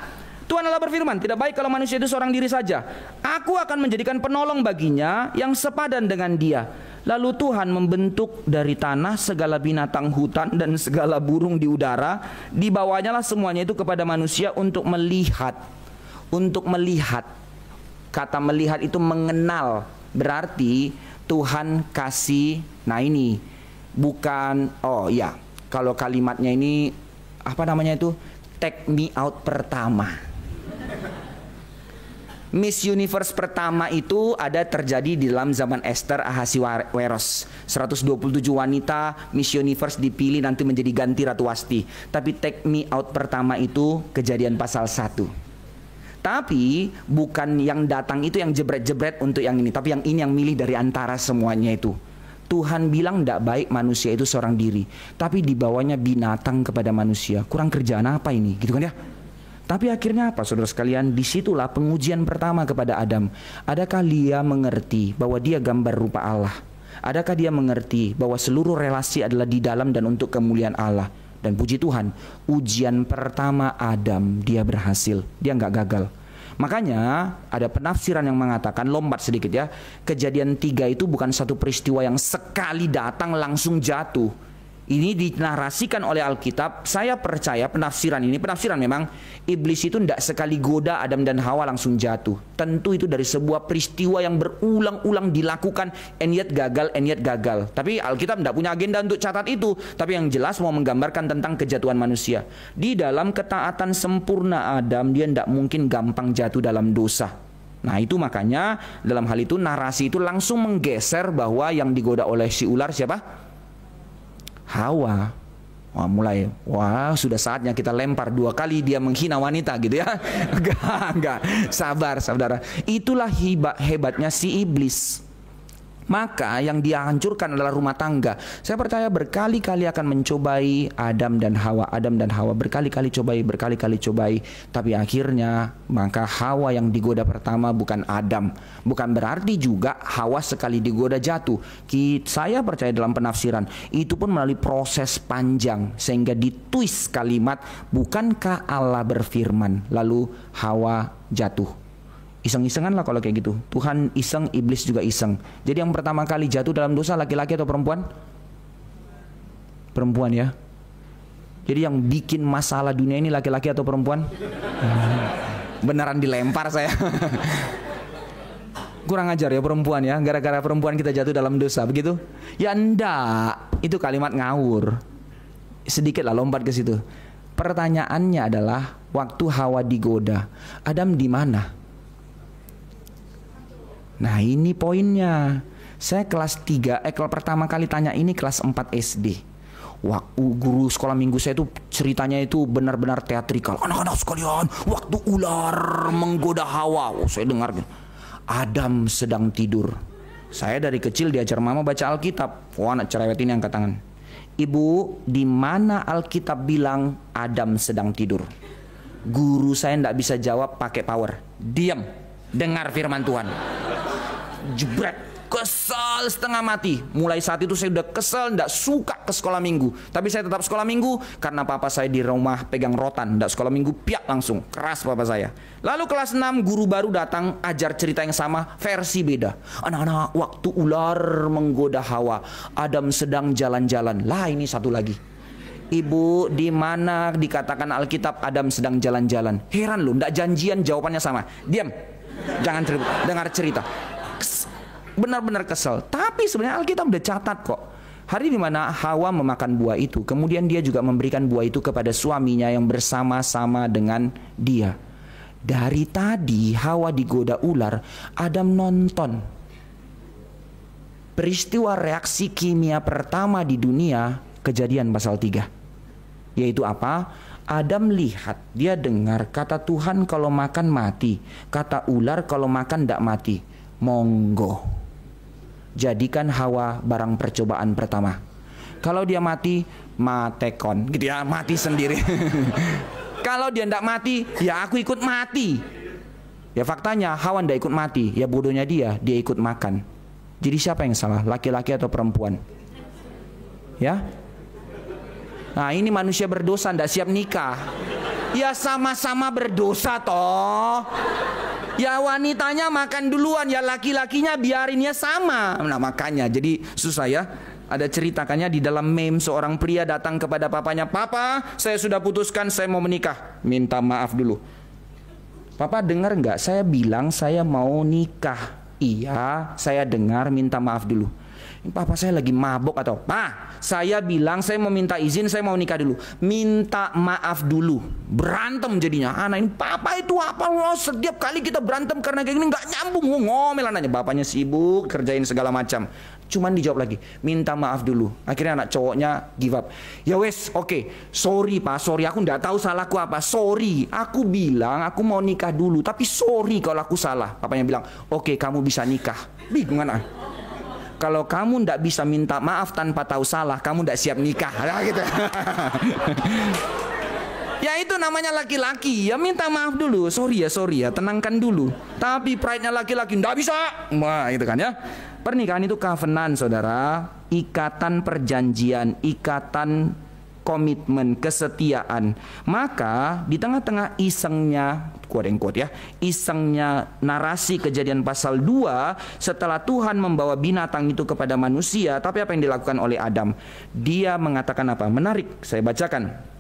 Tuhan Allah berfirman, tidak baik kalau manusia itu seorang diri saja. Aku akan menjadikan penolong baginya yang sepadan dengan dia. Lalu Tuhan membentuk dari tanah segala binatang hutan dan segala burung di udara. Dibawanya lah semuanya itu kepada manusia untuk melihat. Untuk melihat. Kata melihat itu mengenal. Berarti Tuhan kasih. Nah ini bukan. Oh ya, kalau kalimatnya ini apa namanya itu? Take me out pertama. Miss Universe pertama itu ada terjadi di dalam zaman Esther Ahasiweros. 127 wanita Miss Universe dipilih nanti menjadi ganti Ratu Wasti. Tapi take me out pertama itu Kejadian pasal 1. Tapi bukan yang datang itu yang jebret-jebret untuk yang ini, tapi yang ini yang milih dari antara semuanya itu. Tuhan bilang tidak baik manusia itu seorang diri, tapi dibawanya binatang kepada manusia. Kurang kerjaan apa ini? Gitu kan ya? Tapi akhirnya apa saudara sekalian? Disitulah pengujian pertama kepada Adam. Adakah dia mengerti bahwa dia gambar rupa Allah? Adakah dia mengerti bahwa seluruh relasi adalah di dalam dan untuk kemuliaan Allah? Dan puji Tuhan, ujian pertama Adam dia berhasil. Dia nggak gagal. Makanya ada penafsiran yang mengatakan, lompat sedikit ya, Kejadian 3 itu bukan satu peristiwa yang sekali datang langsung jatuh. Ini dinarasikan oleh Alkitab. Saya percaya penafsiran ini, penafsiran memang iblis itu tidak sekali goda Adam dan Hawa langsung jatuh. Tentu itu dari sebuah peristiwa yang berulang-ulang dilakukan, and yet gagal. Tapi Alkitab tidak punya agenda untuk catat itu. Tapi yang jelas mau menggambarkan tentang kejatuhan manusia. Di dalam ketaatan sempurna Adam, dia tidak mungkin gampang jatuh dalam dosa. Nah itu makanya dalam hal itu narasi itu langsung menggeser bahwa yang digoda oleh si ular siapa? Hawa. Wah sudah saatnya kita lempar 2 kali dia menghina wanita gitu ya. Enggak, sabar saudara. Itulah hebatnya si iblis. Maka yang dia hancurkan adalah rumah tangga. Saya percaya berkali-kali akan mencobai Adam dan Hawa. Berkali-kali cobai. Tapi akhirnya maka Hawa yang digoda pertama, bukan Adam. Bukan berarti juga Hawa sekali digoda jatuh. Saya percaya dalam penafsiran itu pun melalui proses panjang, sehingga ditwist kalimat, bukankah Allah berfirman lalu Hawa jatuh. Iseng-isengan lah kalau kayak gitu. Tuhan iseng, iblis juga iseng. Jadi yang pertama kali jatuh dalam dosa laki-laki atau perempuan? Perempuan ya. Jadi yang bikin masalah dunia ini laki-laki atau perempuan? Beneran dilempar saya. Kurang ajar ya perempuan ya. Gara-gara perempuan kita jatuh dalam dosa, begitu? Ya enggak. Itu kalimat ngawur. Sedikit lah lompat ke situ. Pertanyaannya adalah waktu Hawa digoda, Adam di mana? Nah ini poinnya. Saya kelas 3, kalau pertama kali tanya ini kelas 4 SD. Waktu guru sekolah minggu saya itu ceritanya itu benar-benar teatrikal. Anak-anak sekalian, waktu ular menggoda Hawa. Saya dengar Adam sedang tidur. Saya dari kecil diajar mama baca Alkitab. Oh, anak cerewet ini angkat tangan. Ibu, di mana Alkitab bilang Adam sedang tidur? Guru saya tidak bisa jawab pakai power. Diam, dengar firman Tuhan. Jebret, kesal setengah mati. Mulai saat itu saya udah kesel, tidak suka ke sekolah minggu. Tapi saya tetap sekolah minggu karena papa saya di rumah pegang rotan. Tidak sekolah minggu, piak langsung. Keras papa saya. Lalu kelas 6 guru baru datang, ajar cerita yang sama, versi beda. Anak-anak, waktu ular menggoda Hawa, Adam sedang jalan-jalan. Lah ini satu lagi. Ibu, di mana dikatakan Alkitab Adam sedang jalan-jalan? Heran loh, tidak janjian jawabannya sama. Diam, jangan dengar cerita. Benar-benar kesel. Tapi sebenarnya Alkitab udah catat kok. Hari di mana Hawa memakan buah itu, kemudian dia juga memberikan buah itu kepada suaminya yang bersama-sama dengan dia. Dari tadi Hawa digoda ular, Adam nonton. Peristiwa reaksi kimia pertama di dunia, Kejadian pasal 3. Yaitu apa? Adam lihat, dia dengar kata Tuhan kalau makan mati, kata ular kalau makan tidak mati. Monggo, jadikan Hawa barang percobaan pertama. Kalau dia mati, matekon, gitu ya, mati sendiri. Kalau dia tidak mati, ya aku ikut mati. Ya faktanya Hawa tidak ikut mati. Ya bodohnya dia ikut makan. Jadi siapa yang salah? Laki-laki atau perempuan? Ya. Nah ini manusia berdosa, tidak siap nikah. Ya sama-sama berdosa toh. Ya wanitanya makan duluan, ya laki-lakinya biarinnya sama. Nah makanya jadi susah ya. Ada ceritakannya di dalam meme, seorang pria datang kepada papanya. Papa, saya sudah putuskan saya mau menikah. Minta maaf dulu. Papa dengar nggak? Saya bilang saya mau nikah. Iya, saya dengar, minta maaf dulu. Papa saya lagi mabok atau? Pak, saya bilang saya mau minta izin, saya mau nikah dulu. Minta maaf dulu. Berantem jadinya. Anak ini, papa itu apa? Oh, setiap kali kita berantem karena kayak gini nggak nyambung. Ngomel anaknya. Bapaknya sibuk kerjain segala macam. Cuman dijawab lagi, minta maaf dulu. Akhirnya anak cowoknya give up. Ya wes, oke. Sorry pak, sorry. Aku nggak tahu salahku apa. Sorry. Aku bilang aku mau nikah dulu. Tapi sorry kalau aku salah. Papanya bilang, oke kamu bisa nikah. Bingung anak. Kalau kamu tidak bisa minta maaf tanpa tahu salah, kamu tidak siap nikah. Nah, gitu. Ya itu namanya laki-laki. Ya minta maaf dulu. Sorry ya, tenangkan dulu. Tapi pride-nya laki-laki tidak bisa. Wah, itu kan ya. Pernikahan itu covenant, saudara. Ikatan perjanjian, ikatan komitmen, kesetiaan. Maka di tengah-tengah isengnya, quote-unquote ya, isengnya narasi Kejadian pasal 2, setelah Tuhan membawa binatang itu kepada manusia, tapi apa yang dilakukan oleh Adam? Dia mengatakan apa? Menarik, saya bacakan.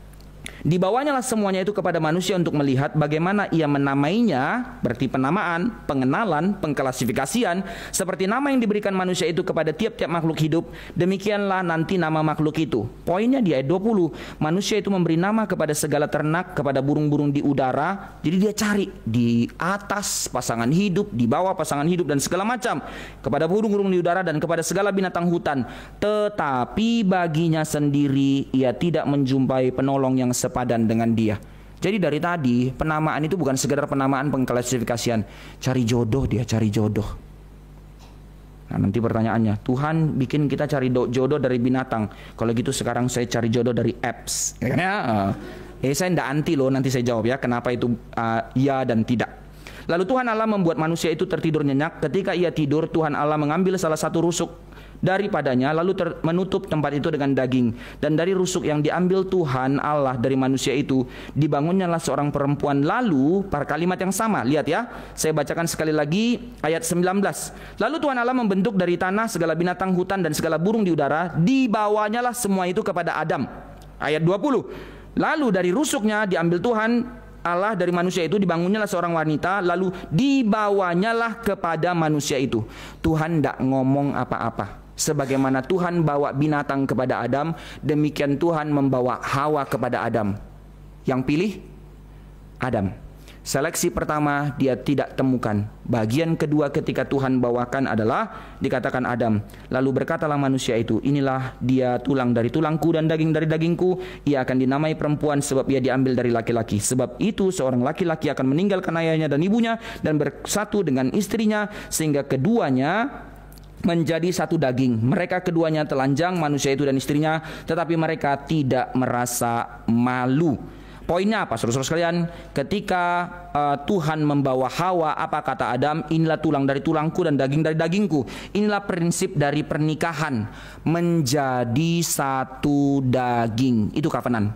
Dibawanyalah semuanya itu kepada manusia untuk melihat bagaimana ia menamainya, berarti penamaan, pengenalan, pengklasifikasian, seperti nama yang diberikan manusia itu kepada tiap-tiap makhluk hidup, demikianlah nanti nama makhluk itu. Poinnya di ayat 20, manusia itu memberi nama kepada segala ternak, kepada burung-burung di udara. Jadi dia cari di atas pasangan hidup, di bawah pasangan hidup dan segala macam, kepada burung-burung di udara dan kepada segala binatang hutan. Tetapi baginya sendiri ia tidak menjumpai penolong yang sepadan dengan dia. Jadi dari tadi penamaan itu bukan sekedar penamaan pengklasifikasian. Cari jodoh dia, cari jodoh. Nah nanti pertanyaannya, Tuhan bikin kita cari jodoh dari binatang. Kalau gitu sekarang saya cari jodoh dari apps. Ya, saya tidak anti loh, nanti saya jawab ya kenapa itu ya dan tidak. Lalu Tuhan Allah membuat manusia itu tertidur nyenyak. Ketika ia tidur, Tuhan Allah mengambil salah satu rusuk daripadanya, lalu menutup tempat itu dengan daging. Dan dari rusuk yang diambil Tuhan Allah dari manusia itu, dibangunnyalah seorang perempuan. Lalu pada kalimat yang sama, lihat ya, saya bacakan sekali lagi ayat 19. Lalu Tuhan Allah membentuk dari tanah segala binatang hutan dan segala burung di udara, dibawanyalah semua itu kepada Adam. Ayat 20. Lalu dari rusuknya diambil Tuhan Allah dari manusia itu, dibangunnyalah seorang wanita, lalu dibawanyalah kepada manusia itu. Tuhan tidak ngomong apa-apa. Sebagaimana Tuhan bawa binatang kepada Adam, demikian Tuhan membawa Hawa kepada Adam. Yang pilih Adam. Seleksi pertama dia tidak temukan. Bagian kedua ketika Tuhan bawakan adalah dikatakan Adam. Lalu berkatalah manusia itu, inilah dia tulang dari tulangku dan daging dari dagingku. Ia akan dinamai perempuan sebab ia diambil dari laki-laki. Sebab itu seorang laki-laki akan meninggalkan ayahnya dan ibunya dan bersatu dengan istrinya, sehingga keduanya menjadi satu daging. Mereka keduanya telanjang, manusia itu dan istrinya, tetapi mereka tidak merasa malu. Poinnya apa, saudara-saudara sekalian? Ketika Tuhan membawa Hawa, apa kata Adam? Inilah tulang dari tulangku dan daging dari dagingku. Inilah prinsip dari pernikahan, menjadi satu daging. Itu covenant.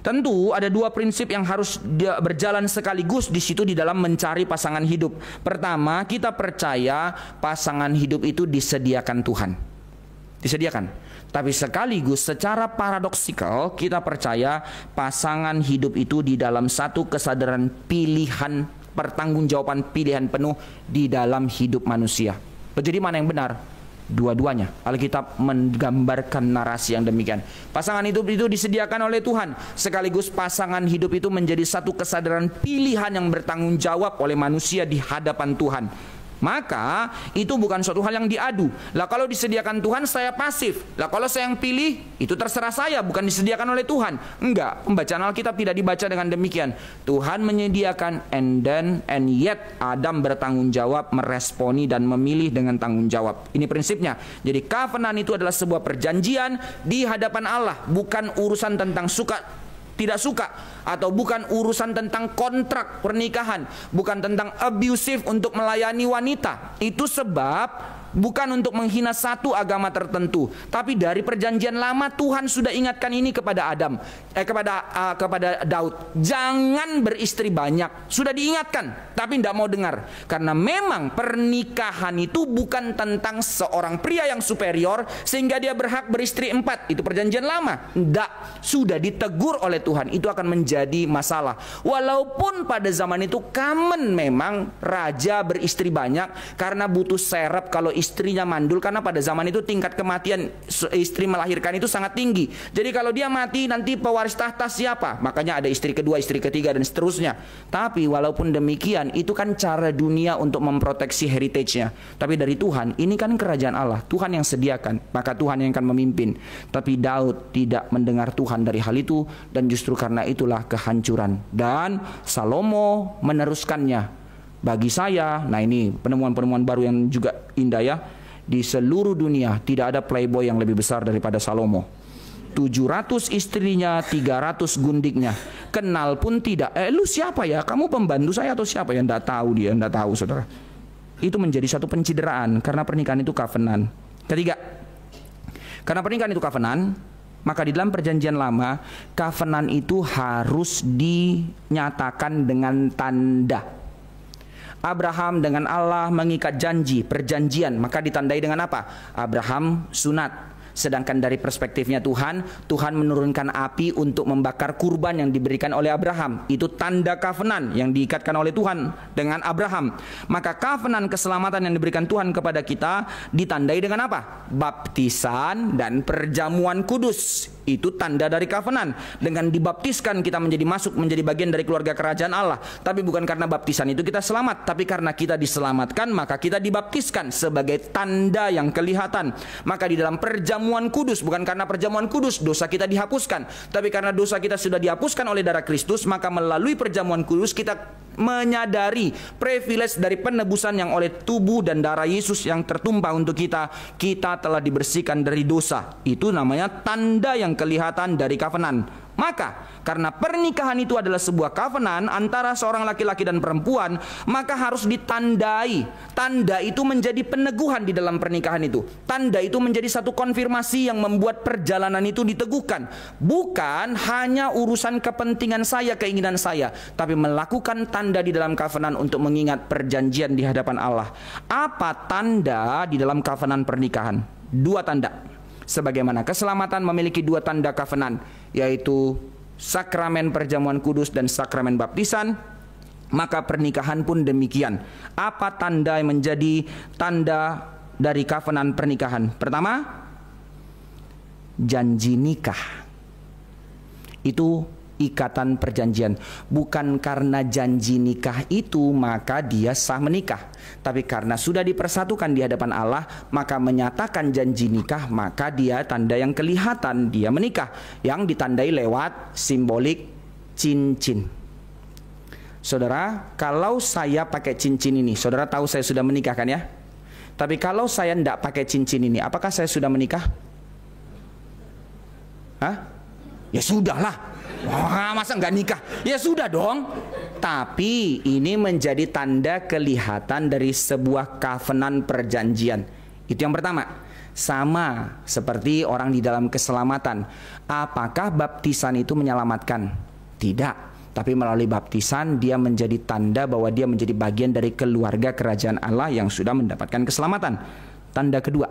Tentu ada dua prinsip yang harus berjalan sekaligus di situ di dalam mencari pasangan hidup. Pertama, kita percaya pasangan hidup itu disediakan Tuhan. Disediakan. Tapi sekaligus secara paradoksikal kita percaya pasangan hidup itu di dalam satu kesadaran pilihan, pertanggungjawaban pilihan penuh di dalam hidup manusia. Jadi mana yang benar? Dua-duanya. Alkitab menggambarkan narasi yang demikian. Pasangan hidup itu disediakan oleh Tuhan, sekaligus pasangan hidup itu menjadi satu kesadaran pilihan yang bertanggung jawab oleh manusia di hadapan Tuhan. Maka itu bukan suatu hal yang diadu. Lah kalau disediakan Tuhan saya pasif. Lah kalau saya yang pilih, itu terserah saya, bukan disediakan oleh Tuhan. Enggak, pembacaan Alkitab tidak dibaca dengan demikian. Tuhan menyediakan and yet Adam bertanggung jawab, meresponi dan memilih dengan tanggung jawab. Ini prinsipnya. Jadi covenant itu adalah sebuah perjanjian di hadapan Allah, bukan urusan tentang suka tidak suka, atau bukan urusan tentang kontrak pernikahan, bukan tentang abusive untuk melayani wanita. Itu sebab bukan untuk menghina satu agama tertentu, tapi dari perjanjian lama Tuhan sudah ingatkan ini kepada Adam, kepada Daud, jangan beristri banyak. Sudah diingatkan, tapi tidak mau dengar. Karena memang pernikahan itu bukan tentang seorang pria yang superior sehingga dia berhak beristri 4. Itu perjanjian lama. Tidak, sudah ditegur oleh Tuhan. Itu akan menjadi masalah. Walaupun pada zaman itu common memang raja beristri banyak karena butuh serep kalau istrinya mandul, karena pada zaman itu tingkat kematian istri melahirkan itu sangat tinggi. Jadi kalau dia mati nanti pewaris tahta siapa? Makanya ada istri kedua, istri ketiga dan seterusnya. Tapi walaupun demikian itu kan cara dunia untuk memproteksi heritage-nya. Tapi dari Tuhan, ini kan kerajaan Allah, Tuhan yang sediakan, maka Tuhan yang akan memimpin. Tapi Daud tidak mendengar Tuhan dari hal itu, dan justru karena itulah kehancuran. Dan Salomo meneruskannya. Bagi saya, nah ini penemuan-penemuan baru yang juga indah ya. Di seluruh dunia tidak ada playboy yang lebih besar daripada Salomo. 700 istrinya, 300 gundiknya. Kenal pun tidak. Lu siapa ya? Kamu pembantu saya atau siapa? Yang tidak tahu dia, tidak tahu saudara. Itu menjadi satu pencideraan karena pernikahan itu covenant. Ketiga, karena pernikahan itu covenant, maka di dalam perjanjian lama, covenant itu harus dinyatakan dengan tanda. Abraham dengan Allah mengikat janji, perjanjian, maka ditandai dengan apa? Abraham sunat. Sedangkan dari perspektifnya Tuhan menurunkan api untuk membakar kurban yang diberikan oleh Abraham. Itu tanda covenant yang diikatkan oleh Tuhan dengan Abraham. Maka covenant keselamatan yang diberikan Tuhan kepada kita ditandai dengan apa? Baptisan dan perjamuan kudus. Itu tanda dari covenant. Dengan dibaptiskan kita masuk menjadi bagian dari keluarga kerajaan Allah. Tapi bukan karena baptisan itu kita selamat, tapi karena kita diselamatkan maka kita dibaptiskan sebagai tanda yang kelihatan. Maka di dalam perjamuan kudus, bukan karena perjamuan kudus dosa kita dihapuskan, tapi karena dosa kita sudah dihapuskan oleh darah Kristus, maka melalui perjamuan kudus kita menyadari privilege dari penebusan yang oleh tubuh dan darah Yesus yang tertumpah untuk kita telah dibersihkan dari dosa. Itu namanya tanda yang kelihatan dari covenant. Maka karena pernikahan itu adalah sebuah covenant antara seorang laki-laki dan perempuan, maka harus ditandai. Tanda itu menjadi peneguhan di dalam pernikahan itu. Tanda itu menjadi satu konfirmasi yang membuat perjalanan itu diteguhkan. Bukan hanya urusan kepentingan saya, keinginan saya, tapi melakukan tanda di dalam covenant untuk mengingat perjanjian di hadapan Allah. Apa tanda di dalam covenant pernikahan? 2 tanda. Sebagaimana keselamatan memiliki 2 tanda covenant, yaitu sakramen perjamuan kudus dan sakramen baptisan, maka pernikahan pun demikian. Apa tanda yang menjadi tanda dari covenant pernikahan? Pertama, janji nikah. Itu ikatan perjanjian. Bukan karena janji nikah itu maka dia sah menikah, tapi karena sudah dipersatukan di hadapan Allah, maka menyatakan janji nikah, maka dia tanda yang kelihatan dia menikah, yang ditandai lewat simbolik cincin. Saudara, kalau saya pakai cincin ini, saudara tahu saya sudah menikah kan ya? Tapi kalau saya tidak pakai cincin ini, apakah saya sudah menikah? Hah? Ya sudahlah. Wah, masa nggak nikah? Ya sudah dong. Tapi ini menjadi tanda kelihatan dari sebuah covenant perjanjian. Itu yang pertama. Sama seperti orang di dalam keselamatan. Apakah baptisan itu menyelamatkan? Tidak. Tapi melalui baptisan dia menjadi tanda bahwa dia menjadi bagian dari keluarga kerajaan Allah yang sudah mendapatkan keselamatan. Tanda kedua.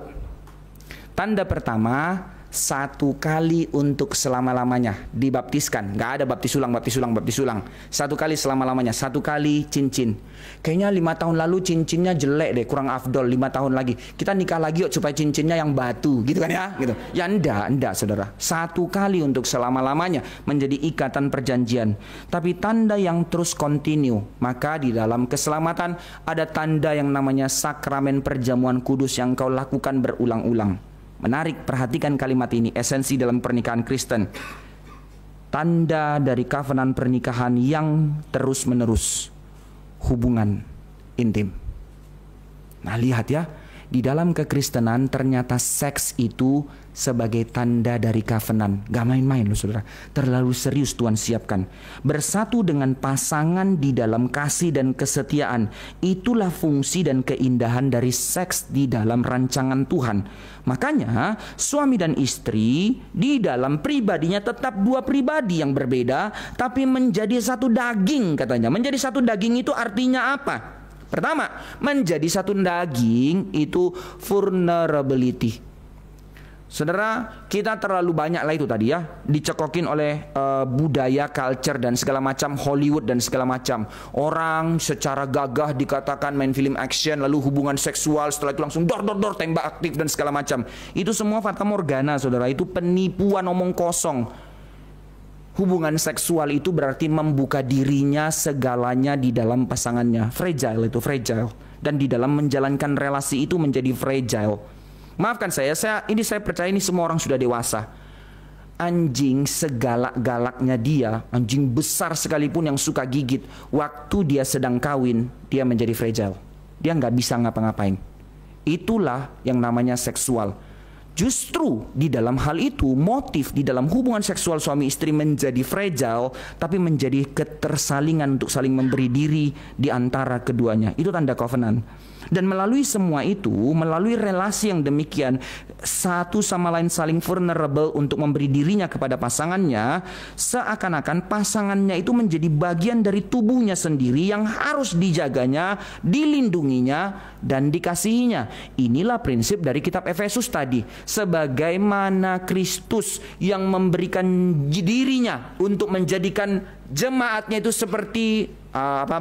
Tanda pertama, satu kali untuk selama-lamanya dibaptiskan. Nggak ada baptis ulang. Satu kali selama-lamanya, satu kali cincin. Kayaknya 5 tahun lalu cincinnya jelek deh, kurang afdol. 5 tahun lagi kita nikah lagi yuk supaya cincinnya yang batu, gitu kan ya? Gitu. Ya enggak saudara. Satu kali untuk selama-lamanya menjadi ikatan perjanjian. Tapi tanda yang terus kontinu. Maka di dalam keselamatan ada tanda yang namanya sakramen perjamuan kudus yang kau lakukan berulang-ulang. Menarik, perhatikan kalimat ini, esensi dalam pernikahan Kristen. Tanda dari covenant pernikahan yang terus-menerus, hubungan intim. Nah, lihat ya, di dalam kekristenan ternyata seks itu sebagai tanda dari covenant. Gak main-main loh saudara, terlalu serius Tuhan siapkan. Bersatu dengan pasangan di dalam kasih dan kesetiaan, itulah fungsi dan keindahan dari seks di dalam rancangan Tuhan. Makanya suami dan istri di dalam pribadinya tetap dua pribadi yang berbeda, tapi menjadi satu daging katanya. Menjadi satu daging itu artinya apa? Pertama, menjadi satu daging itu vulnerability. Saudara, kita terlalu banyak lah itu tadi ya, dicekokin oleh budaya, culture dan segala macam, Hollywood dan segala macam. Orang secara gagah dikatakan main film action, lalu hubungan seksual, setelah itu langsung dor tembak aktif dan segala macam. Itu semua fata morgana saudara, itu penipuan omong kosong. Hubungan seksual itu berarti membuka dirinya segalanya di dalam pasangannya. Fragile itu, fragile. Dan di dalam menjalankan relasi itu menjadi fragile. Maafkan saya percaya ini semua orang sudah dewasa. Anjing segalak-galaknya dia, anjing besar sekalipun yang suka gigit, waktu dia sedang kawin, dia menjadi fragile. Dia nggak bisa ngapa-ngapain. Itulah yang namanya seksual. Justru di dalam hal itu, motif di dalam hubungan seksual suami istri menjadi fragile, tapi menjadi ketersalingan untuk saling memberi diri di antara keduanya. Itu tanda covenant. Dan melalui semua itu, melalui relasi yang demikian, satu sama lain saling vulnerable untuk memberi dirinya kepada pasangannya, seakan-akan pasangannya itu menjadi bagian dari tubuhnya sendiri yang harus dijaganya, dilindunginya, dan dikasihinya. Inilah prinsip dari kitab Efesus tadi. Sebagaimana Kristus yang memberikan dirinya untuk menjadikan jemaatnya itu seperti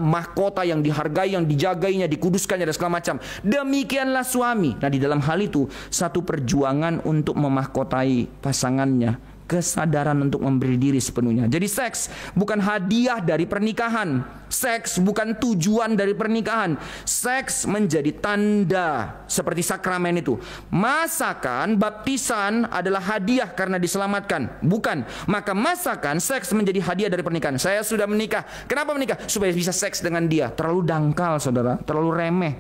mahkota yang dihargai, yang dijagainya, dikuduskannya dan segala macam. Demikianlah suami. Nah, di dalam hal itu satu perjuangan untuk memahkotai pasangannya, kesadaran untuk memberi diri sepenuhnya. Jadi seks bukan hadiah dari pernikahan. Seks bukan tujuan dari pernikahan. Seks menjadi tanda seperti sakramen itu. Masakan, baptisan adalah hadiah karena diselamatkan. Bukan. Maka masakan, seks menjadi hadiah dari pernikahan. Saya sudah menikah. Kenapa menikah? Supaya bisa seks dengan dia. Terlalu dangkal saudara, terlalu remeh.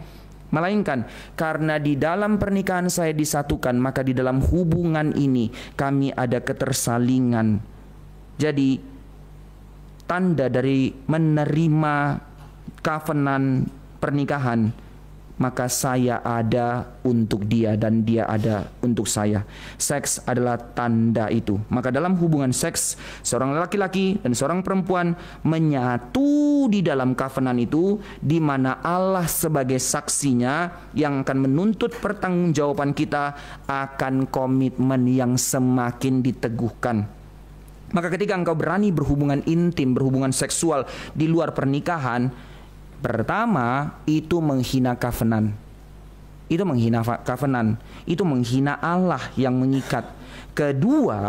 Melainkan karena di dalam pernikahan saya disatukan, maka di dalam hubungan ini kami ada ketersalingan. Jadi tanda dari menerima covenant pernikahan, maka saya ada untuk dia dan dia ada untuk saya. Seks adalah tanda itu. Maka dalam hubungan seks, seorang laki-laki dan seorang perempuan menyatu di dalam covenant itu, di mana Allah sebagai saksinya yang akan menuntut pertanggungjawaban kita akan komitmen yang semakin diteguhkan. Maka ketika engkau berani berhubungan intim, berhubungan seksual di luar pernikahan, pertama, itu menghina covenant. Itu menghina covenant. Itu menghina Allah yang mengikat. Kedua,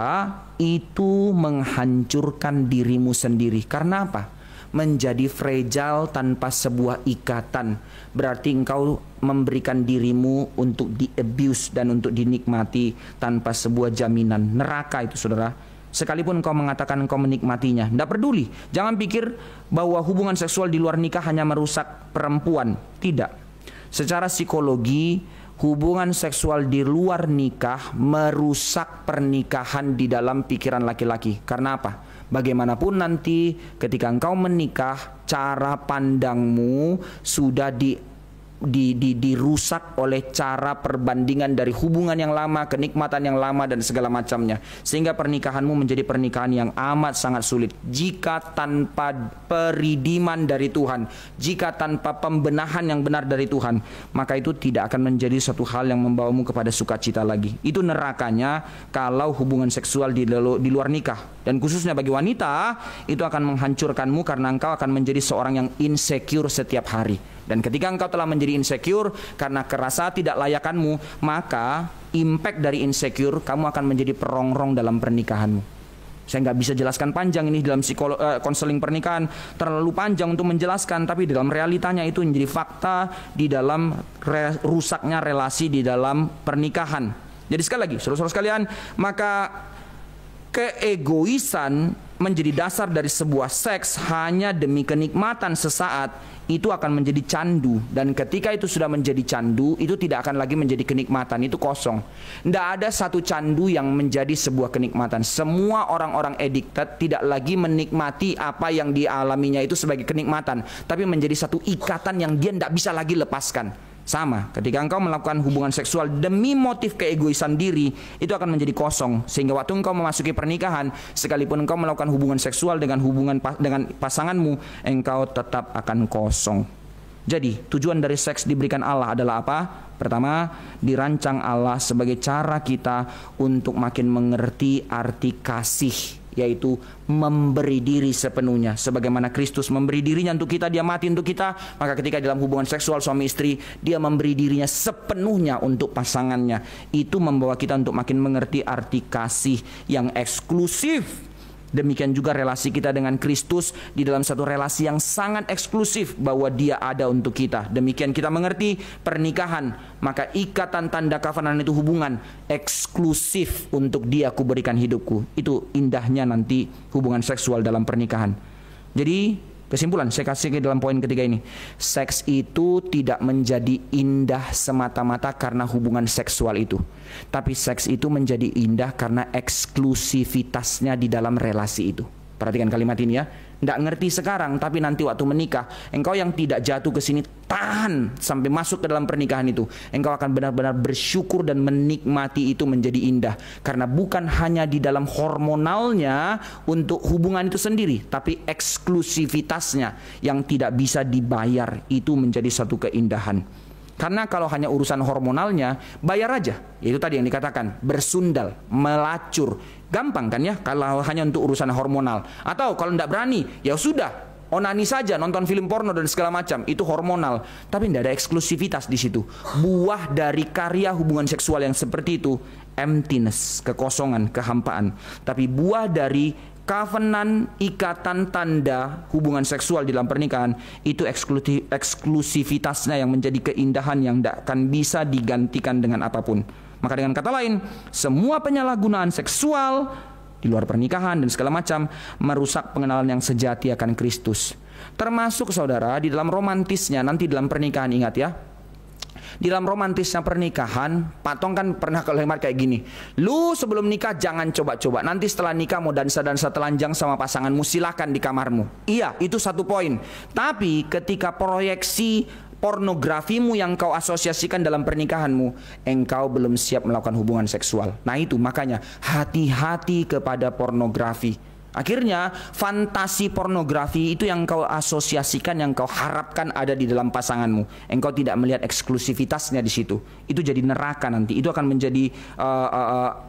itu menghancurkan dirimu sendiri. Karena apa? Menjadi fragile tanpa sebuah ikatan. Berarti engkau memberikan dirimu untuk di-abuse dan untuk dinikmati tanpa sebuah jaminan. Neraka itu saudara. Sekalipun kau mengatakan kau menikmatinya, tidak peduli. Jangan pikir bahwa hubungan seksual di luar nikah hanya merusak perempuan. Tidak. Secara psikologi, hubungan seksual di luar nikah merusak pernikahan di dalam pikiran laki-laki. Karena apa? Bagaimanapun nanti ketika engkau menikah, cara pandangmu sudah dirusak oleh cara perbandingan dari hubungan yang lama, kenikmatan yang lama dan segala macamnya, sehingga pernikahanmu menjadi pernikahan yang amat sangat sulit. Jika tanpa peridiman dari Tuhan, jika tanpa pembenahan yang benar dari Tuhan, maka itu tidak akan menjadi satu hal yang membawamu kepada sukacita lagi. Itu nerakanya kalau hubungan seksual di luar nikah. Dan khususnya bagi wanita, itu akan menghancurkanmu karena engkau akan menjadi seorang yang insecure setiap hari. Dan ketika engkau telah menjadi insecure karena kerasa tidak layakanmu, maka impact dari insecure, kamu akan menjadi perongrong dalam pernikahanmu. Saya nggak bisa jelaskan panjang ini dalam konseling pernikahan, terlalu panjang untuk menjelaskan, tapi dalam realitanya itu menjadi fakta di dalam rusaknya relasi di dalam pernikahan. Jadi sekali lagi, saudara-saudara sekalian, maka keegoisan menjadi dasar dari sebuah seks hanya demi kenikmatan sesaat, itu akan menjadi candu. Dan ketika itu sudah menjadi candu, itu tidak akan lagi menjadi kenikmatan, itu kosong. Tidak ada satu candu yang menjadi sebuah kenikmatan. Semua orang-orang addicted tidak lagi menikmati apa yang dialaminya itu sebagai kenikmatan, tapi menjadi satu ikatan yang dia tidak bisa lagi lepaskan. Sama, ketika engkau melakukan hubungan seksual demi motif keegoisan diri, itu akan menjadi kosong. Sehingga waktu engkau memasuki pernikahan, sekalipun engkau melakukan hubungan seksual dengan pasanganmu, engkau tetap akan kosong. Jadi, tujuan dari seks diberikan Allah adalah apa? Pertama, dirancang Allah sebagai cara kita untuk makin mengerti arti kasih, yaitu memberi diri sepenuhnya. Sebagaimana Kristus memberi dirinya untuk kita, dia mati untuk kita, maka ketika dalam hubungan seksual suami istri, dia memberi dirinya sepenuhnya untuk pasangannya. Itu membawa kita untuk makin mengerti arti kasih yang eksklusif. Demikian juga relasi kita dengan Kristus di dalam satu relasi yang sangat eksklusif, bahwa dia ada untuk kita. Demikian kita mengerti pernikahan, maka ikatan tanda covenant itu hubungan eksklusif, untuk dia aku berikan hidupku. Itu indahnya nanti hubungan seksual dalam pernikahan. Jadi kesimpulan saya kasih ke dalam poin ketiga ini, seks itu tidak menjadi indah semata-mata karena hubungan seksual itu, tapi seks itu menjadi indah karena eksklusivitasnya di dalam relasi itu. Perhatikan kalimat ini ya. Tidak ngerti sekarang, tapi nanti waktu menikah, engkau yang tidak jatuh ke sini, tahan sampai masuk ke dalam pernikahan itu. Engkau akan benar-benar bersyukur dan menikmati itu menjadi indah. Karena bukan hanya di dalam hormonalnya untuk hubungan itu sendiri, tapi eksklusivitasnya yang tidak bisa dibayar, itu menjadi satu keindahan. Karena kalau hanya urusan hormonalnya, bayar aja. Itu tadi yang dikatakan, bersundal, melacur. Gampang kan ya, kalau hanya untuk urusan hormonal. Atau kalau tidak berani, ya sudah, onani saja, nonton film porno dan segala macam. Itu hormonal. Tapi tidak ada eksklusivitas di situ. Buah dari karya hubungan seksual yang seperti itu, emptiness, kekosongan, kehampaan. Tapi buah dari covenant, ikatan tanda hubungan seksual di dalam pernikahan, itu eksklusivitasnya yang menjadi keindahan yang tidak akan bisa digantikan dengan apapun. Maka dengan kata lain, semua penyalahgunaan seksual di luar pernikahan dan segala macam merusak pengenalan yang sejati akan Kristus. Termasuk saudara di dalam romantisnya nanti dalam pernikahan. Ingat ya, di dalam romantisnya pernikahan, Pak Tong kan pernah kalimat kayak gini, lu sebelum nikah jangan coba-coba, nanti setelah nikah mau dansa-dansa telanjang sama pasanganmu, silakan di kamarmu. Iya, itu satu poin. Tapi ketika proyeksi pornografimu yang kau asosiasikan dalam pernikahanmu, engkau belum siap melakukan hubungan seksual. Nah itu makanya hati-hati kepada pornografi. Akhirnya fantasi pornografi itu yang kau asosiasikan, yang kau harapkan ada di dalam pasanganmu. Engkau tidak melihat eksklusivitasnya di situ. Itu jadi neraka nanti. Itu akan menjadi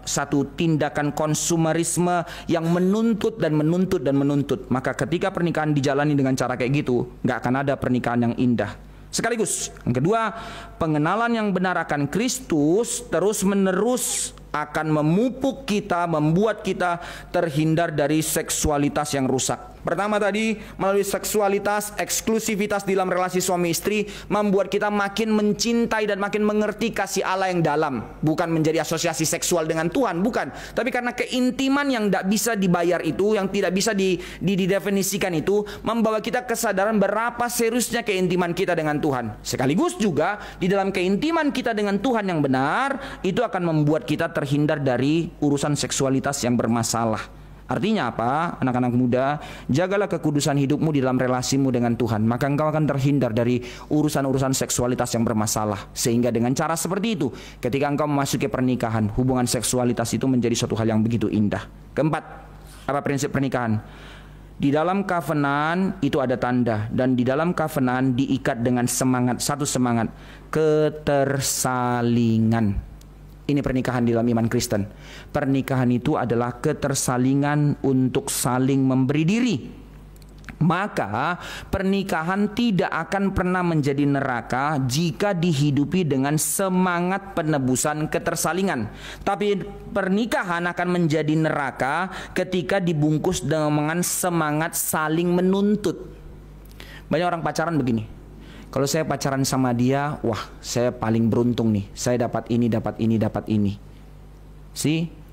satu tindakan konsumerisme yang menuntut dan menuntut dan menuntut. Maka ketika pernikahan dijalani dengan cara kayak gitu, nggak akan ada pernikahan yang indah. Sekaligus, yang kedua, pengenalan yang benar akan Kristus terus-menerus akan memupuk kita, membuat kita terhindar dari seksualitas yang rusak. Pertama tadi, melalui seksualitas, eksklusivitas dalam relasi suami istri membuat kita makin mencintai dan makin mengerti kasih Allah yang dalam. Bukan menjadi asosiasi seksual dengan Tuhan, bukan. Tapi karena keintiman yang tidak bisa dibayar itu, yang tidak bisa didefinisikan itu, membawa kita kesadaran berapa seriusnya keintiman kita dengan Tuhan. Sekaligus juga di dalam keintiman kita dengan Tuhan yang benar, itu akan membuat kita terhindar dari urusan seksualitas yang bermasalah. Artinya apa? Anak-anak muda, jagalah kekudusan hidupmu di dalam relasimu dengan Tuhan. Maka engkau akan terhindar dari urusan-urusan seksualitas yang bermasalah. Sehingga dengan cara seperti itu, ketika engkau memasuki pernikahan, hubungan seksualitas itu menjadi suatu hal yang begitu indah. Keempat, apa prinsip pernikahan? Di dalam covenant itu ada tanda. Dan di dalam covenant diikat dengan semangat, satu semangat, ketersalingan. Ini pernikahan di dalam iman Kristen. Pernikahan itu adalah ketersalingan untuk saling memberi diri. Maka pernikahan tidak akan pernah menjadi neraka jika dihidupi dengan semangat penebusan ketersalingan. Tapi pernikahan akan menjadi neraka ketika dibungkus dengan semangat saling menuntut. Banyak orang pacaran begini. Kalau saya pacaran sama dia, wah saya paling beruntung nih. Saya dapat ini, dapat ini, dapat ini.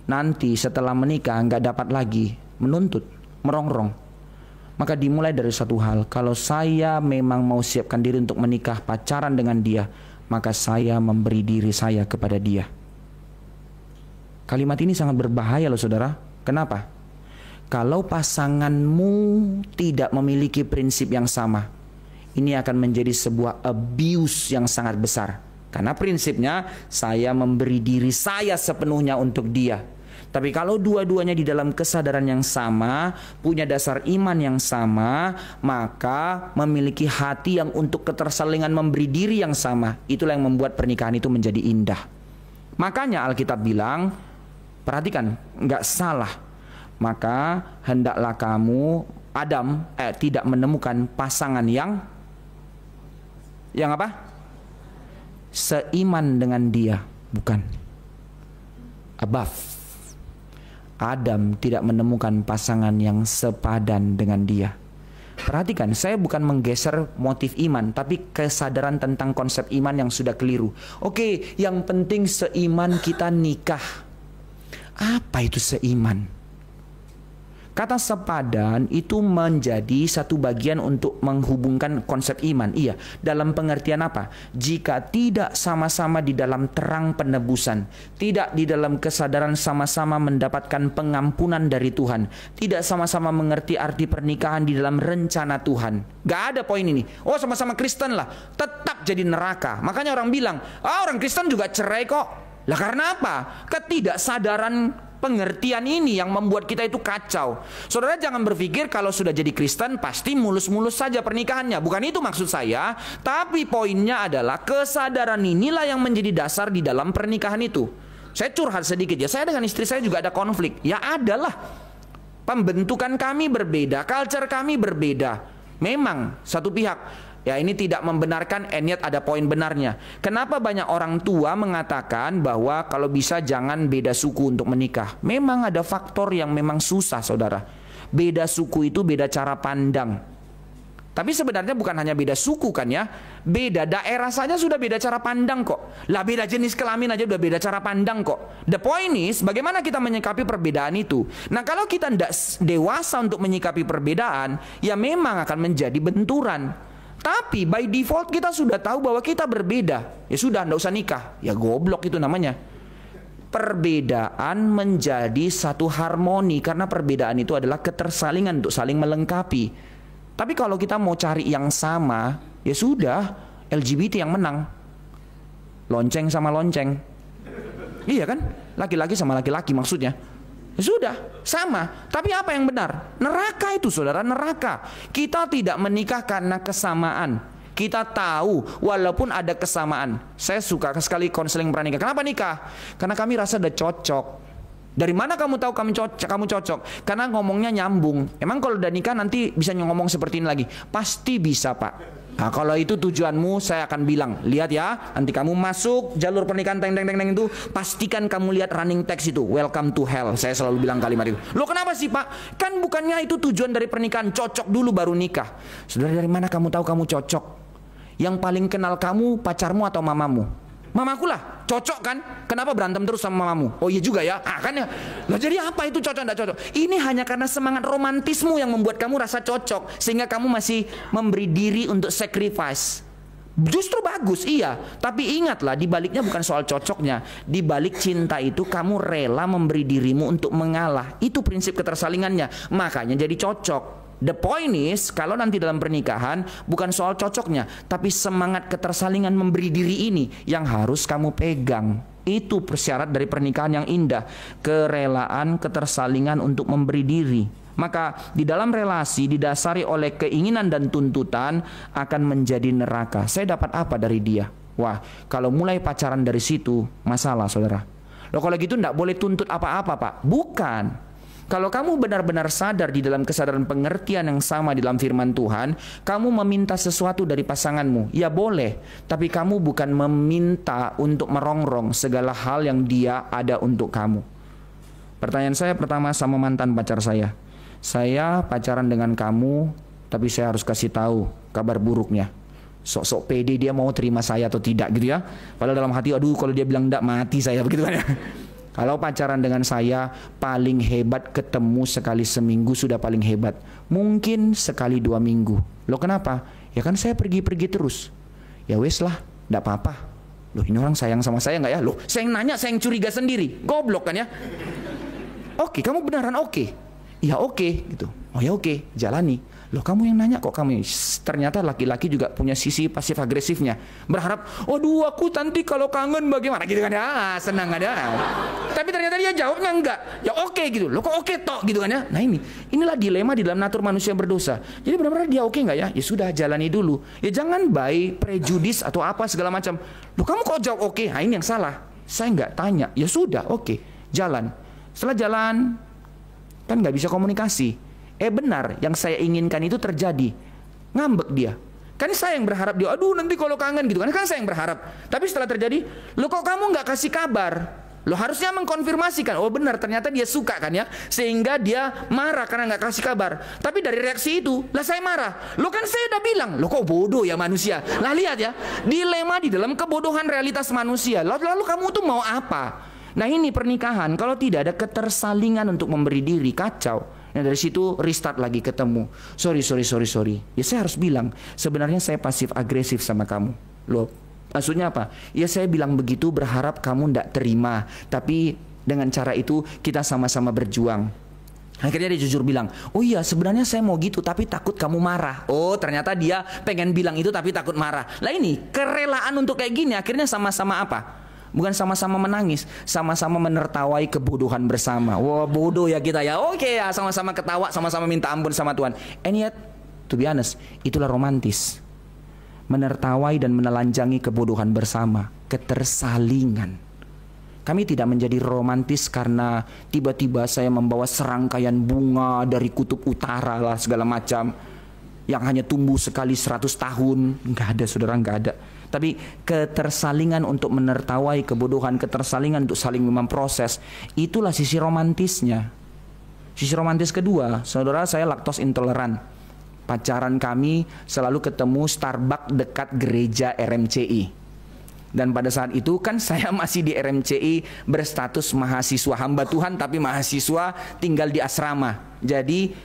Nanti setelah menikah nggak dapat lagi, menuntut, merongrong. Maka dimulai dari satu hal. Kalau saya memang mau siapkan diri untuk menikah, pacaran dengan dia, maka saya memberi diri saya kepada dia. Kalimat ini sangat berbahaya loh saudara. Kenapa? Kalau pasanganmu tidak memiliki prinsip yang sama, ini akan menjadi sebuah abuse yang sangat besar. Karena prinsipnya saya memberi diri saya sepenuhnya untuk dia. Tapi kalau dua-duanya di dalam kesadaran yang sama, punya dasar iman yang sama, maka memiliki hati yang untuk ketersalingan memberi diri yang sama. Itulah yang membuat pernikahan itu menjadi indah. Makanya Alkitab bilang, perhatikan, nggak salah. Maka hendaklah kamu, Adam, tidak menemukan pasangan yang apa? Seiman dengan dia, bukan. Above. Adam tidak menemukan pasangan yang sepadan dengan dia. Perhatikan, saya bukan menggeser motif iman, tapi kesadaran tentang konsep iman yang sudah keliru. Oke, yang penting seiman kita nikah. Apa itu seiman? Kata sepadan itu menjadi satu bagian untuk menghubungkan konsep iman. Iya, dalam pengertian apa? Jika tidak sama-sama di dalam terang penebusan, tidak di dalam kesadaran sama-sama mendapatkan pengampunan dari Tuhan, tidak sama-sama mengerti arti pernikahan di dalam rencana Tuhan. Gak ada poin ini. Oh, sama-sama Kristen lah, tetap jadi neraka. Makanya orang bilang, orang Kristen juga cerai kok. Lah karena apa? Ketidaksadaran pengertian ini yang membuat kita itu kacau. Saudara jangan berpikir kalau sudah jadi Kristen pasti mulus-mulus saja pernikahannya. Bukan itu maksud saya. Tapi poinnya adalah kesadaran inilah yang menjadi dasar di dalam pernikahan itu. Saya curhat sedikit ya. Saya dengan istri saya juga ada konflik. Ya adalah. Pembentukan kami berbeda, culture kami berbeda. Memang satu pihak. Ya ini tidak membenarkan, yet ada poin benarnya. Kenapa banyak orang tua mengatakan bahwa kalau bisa jangan beda suku untuk menikah? Memang ada faktor yang memang susah saudara. Beda suku itu beda cara pandang. Tapi sebenarnya bukan hanya beda suku kan ya. Beda daerah saja sudah beda cara pandang kok. Lah beda jenis kelamin aja udah beda cara pandang kok. The point is bagaimana kita menyikapi perbedaan itu. Nah kalau kita tidak dewasa untuk menyikapi perbedaan, ya memang akan menjadi benturan. Tapi by default kita sudah tahu bahwa kita berbeda. Ya sudah, tidak usah nikah. Ya goblok itu namanya. Perbedaan menjadi satu harmoni. Karena perbedaan itu adalah ketersalingan untuk saling melengkapi. Tapi kalau kita mau cari yang sama, ya sudah, LGBT yang menang. Lonceng sama lonceng. Iya kan? Laki-laki sama laki-laki maksudnya. Ya sudah, sama. Tapi apa yang benar? Neraka itu saudara, neraka. Kita tidak menikah karena kesamaan. Kita tahu walaupun ada kesamaan. Saya suka sekali konseling pranikah. Kenapa nikah? Karena kami rasa udah cocok. Dari mana kamu tahu kamu cocok? Karena ngomongnya nyambung. Emang kalau udah nikah nanti bisa ngomong seperti ini lagi? Pasti bisa pak. Nah, kalau itu tujuanmu, saya akan bilang, lihat ya, nanti kamu masuk jalur pernikahan teng itu, pastikan kamu lihat running text itu, welcome to hell. Saya selalu bilang kalimat itu. Loh kenapa sih Pak? Kan bukannya itu tujuan dari pernikahan, cocok dulu baru nikah. Saudara, dari mana kamu tahu kamu cocok? Yang paling kenal kamu pacarmu atau mamamu? Mamaku lah, cocok kan? Kenapa berantem terus sama mamamu? Oh iya juga ya, kan ya. Lah jadi apa itu cocok enggak cocok? Ini hanya karena semangat romantismu yang membuat kamu rasa cocok, sehingga kamu masih memberi diri untuk sacrifice. Justru bagus, iya. Tapi ingatlah, di baliknya bukan soal cocoknya. Di balik cinta itu kamu rela memberi dirimu untuk mengalah. Itu prinsip ketersalingannya. Makanya jadi cocok. The point is, kalau nanti dalam pernikahan bukan soal cocoknya, tapi semangat ketersalingan memberi diri ini yang harus kamu pegang. Itu persyarat dari pernikahan yang indah. Kerelaan, ketersalingan untuk memberi diri. Maka di dalam relasi didasari oleh keinginan dan tuntutan akan menjadi neraka. Saya dapat apa dari dia? Wah, kalau mulai pacaran dari situ, masalah saudara. Loh kalau gitu enggak boleh tuntut apa-apa Pak. Bukan. Kalau kamu benar-benar sadar di dalam kesadaran pengertian yang sama di dalam firman Tuhan, kamu meminta sesuatu dari pasanganmu, ya boleh. Tapi kamu bukan meminta untuk merongrong segala hal yang dia ada untuk kamu. Pertanyaan saya pertama sama mantan pacar saya. Saya pacaran dengan kamu, tapi saya harus kasih tahu kabar buruknya. Sok-sok pede dia mau terima saya atau tidak gitu ya. Padahal dalam hati, aduh kalau dia bilang enggak mati saya, begitu kan ya. Kalau pacaran dengan saya, paling hebat ketemu sekali seminggu sudah paling hebat. Mungkin sekali 2 minggu. Loh kenapa? Ya kan saya pergi-pergi terus. Ya wes lah, enggak apa-apa. Loh ini orang sayang sama saya enggak ya? Loh saya yang nanya, saya yang curiga sendiri. Goblok kan ya? Oke, kamu beneran oke? Ya oke gitu. Oh ya oke, jalani. Loh kamu yang nanya kok kamu. Ternyata laki-laki juga punya sisi pasif agresifnya. Berharap, aduh aku nanti kalau kangen bagaimana gitu kan ya. Senang ada. Tapi ternyata dia jawabnya enggak. Ya oke gitu. Loh kok oke tok gitu kan ya. Nah inilah dilema di dalam natur manusia yang berdosa. Jadi benar-benar dia oke enggak ya? Ya sudah jalani dulu. Ya jangan by prejudis atau apa segala macam. Loh kamu kok jawab oke? Nah ini yang salah. Saya enggak tanya. Ya sudah oke. Jalan. Setelah jalan kan nggak bisa komunikasi. Benar, yang saya inginkan itu terjadi. Ngambek dia. Kan saya yang berharap dia, aduh nanti kalau kangen gitu kan saya yang berharap. Tapi setelah terjadi, lo kok kamu nggak kasih kabar? Lo harusnya mengkonfirmasikan. Oh benar, ternyata dia suka kan ya. Sehingga dia marah karena nggak kasih kabar. Tapi dari reaksi itu, lah saya marah. Lo kan saya udah bilang, lo kok bodoh ya manusia. Lah lihat ya, dilema di dalam kebodohan realitas manusia. Lalu kamu tuh mau apa? Nah ini pernikahan, kalau tidak ada ketersalingan untuk memberi diri, kacau. Nah dari situ restart lagi ketemu. Sorry. Ya saya harus bilang, sebenarnya saya pasif agresif sama kamu. Loh, maksudnya apa? Ya saya bilang begitu berharap kamu ndak terima. Tapi dengan cara itu kita sama-sama berjuang. Akhirnya dia jujur bilang, oh iya sebenarnya saya mau gitu tapi takut kamu marah. Oh ternyata dia pengen bilang itu tapi takut marah. Lah ini kerelaan untuk kayak gini akhirnya sama-sama apa? Bukan sama-sama menangis, sama-sama menertawai kebodohan bersama. Wah bodoh ya kita ya. Oke ya, sama-sama ketawa, sama-sama minta ampun sama Tuhan. And yet, to be honest, itulah romantis. Menertawai dan menelanjangi kebodohan bersama, ketersalingan. Kami tidak menjadi romantis karena tiba-tiba saya membawa serangkaian bunga dari kutub utara lah segala macam. Yang hanya tumbuh sekali 100 tahun. Enggak ada saudara, enggak ada. Tapi ketersalingan untuk menertawai kebodohan, ketersalingan untuk saling memproses, itulah sisi romantisnya. Sisi romantis kedua, saudara saya laktos intoleran. Pacaran kami selalu ketemu Starbucks dekat gereja RMCI. Dan pada saat itu kan saya masih di RMCI berstatus mahasiswa hamba Tuhan, tapi mahasiswa tinggal di asrama. Jadi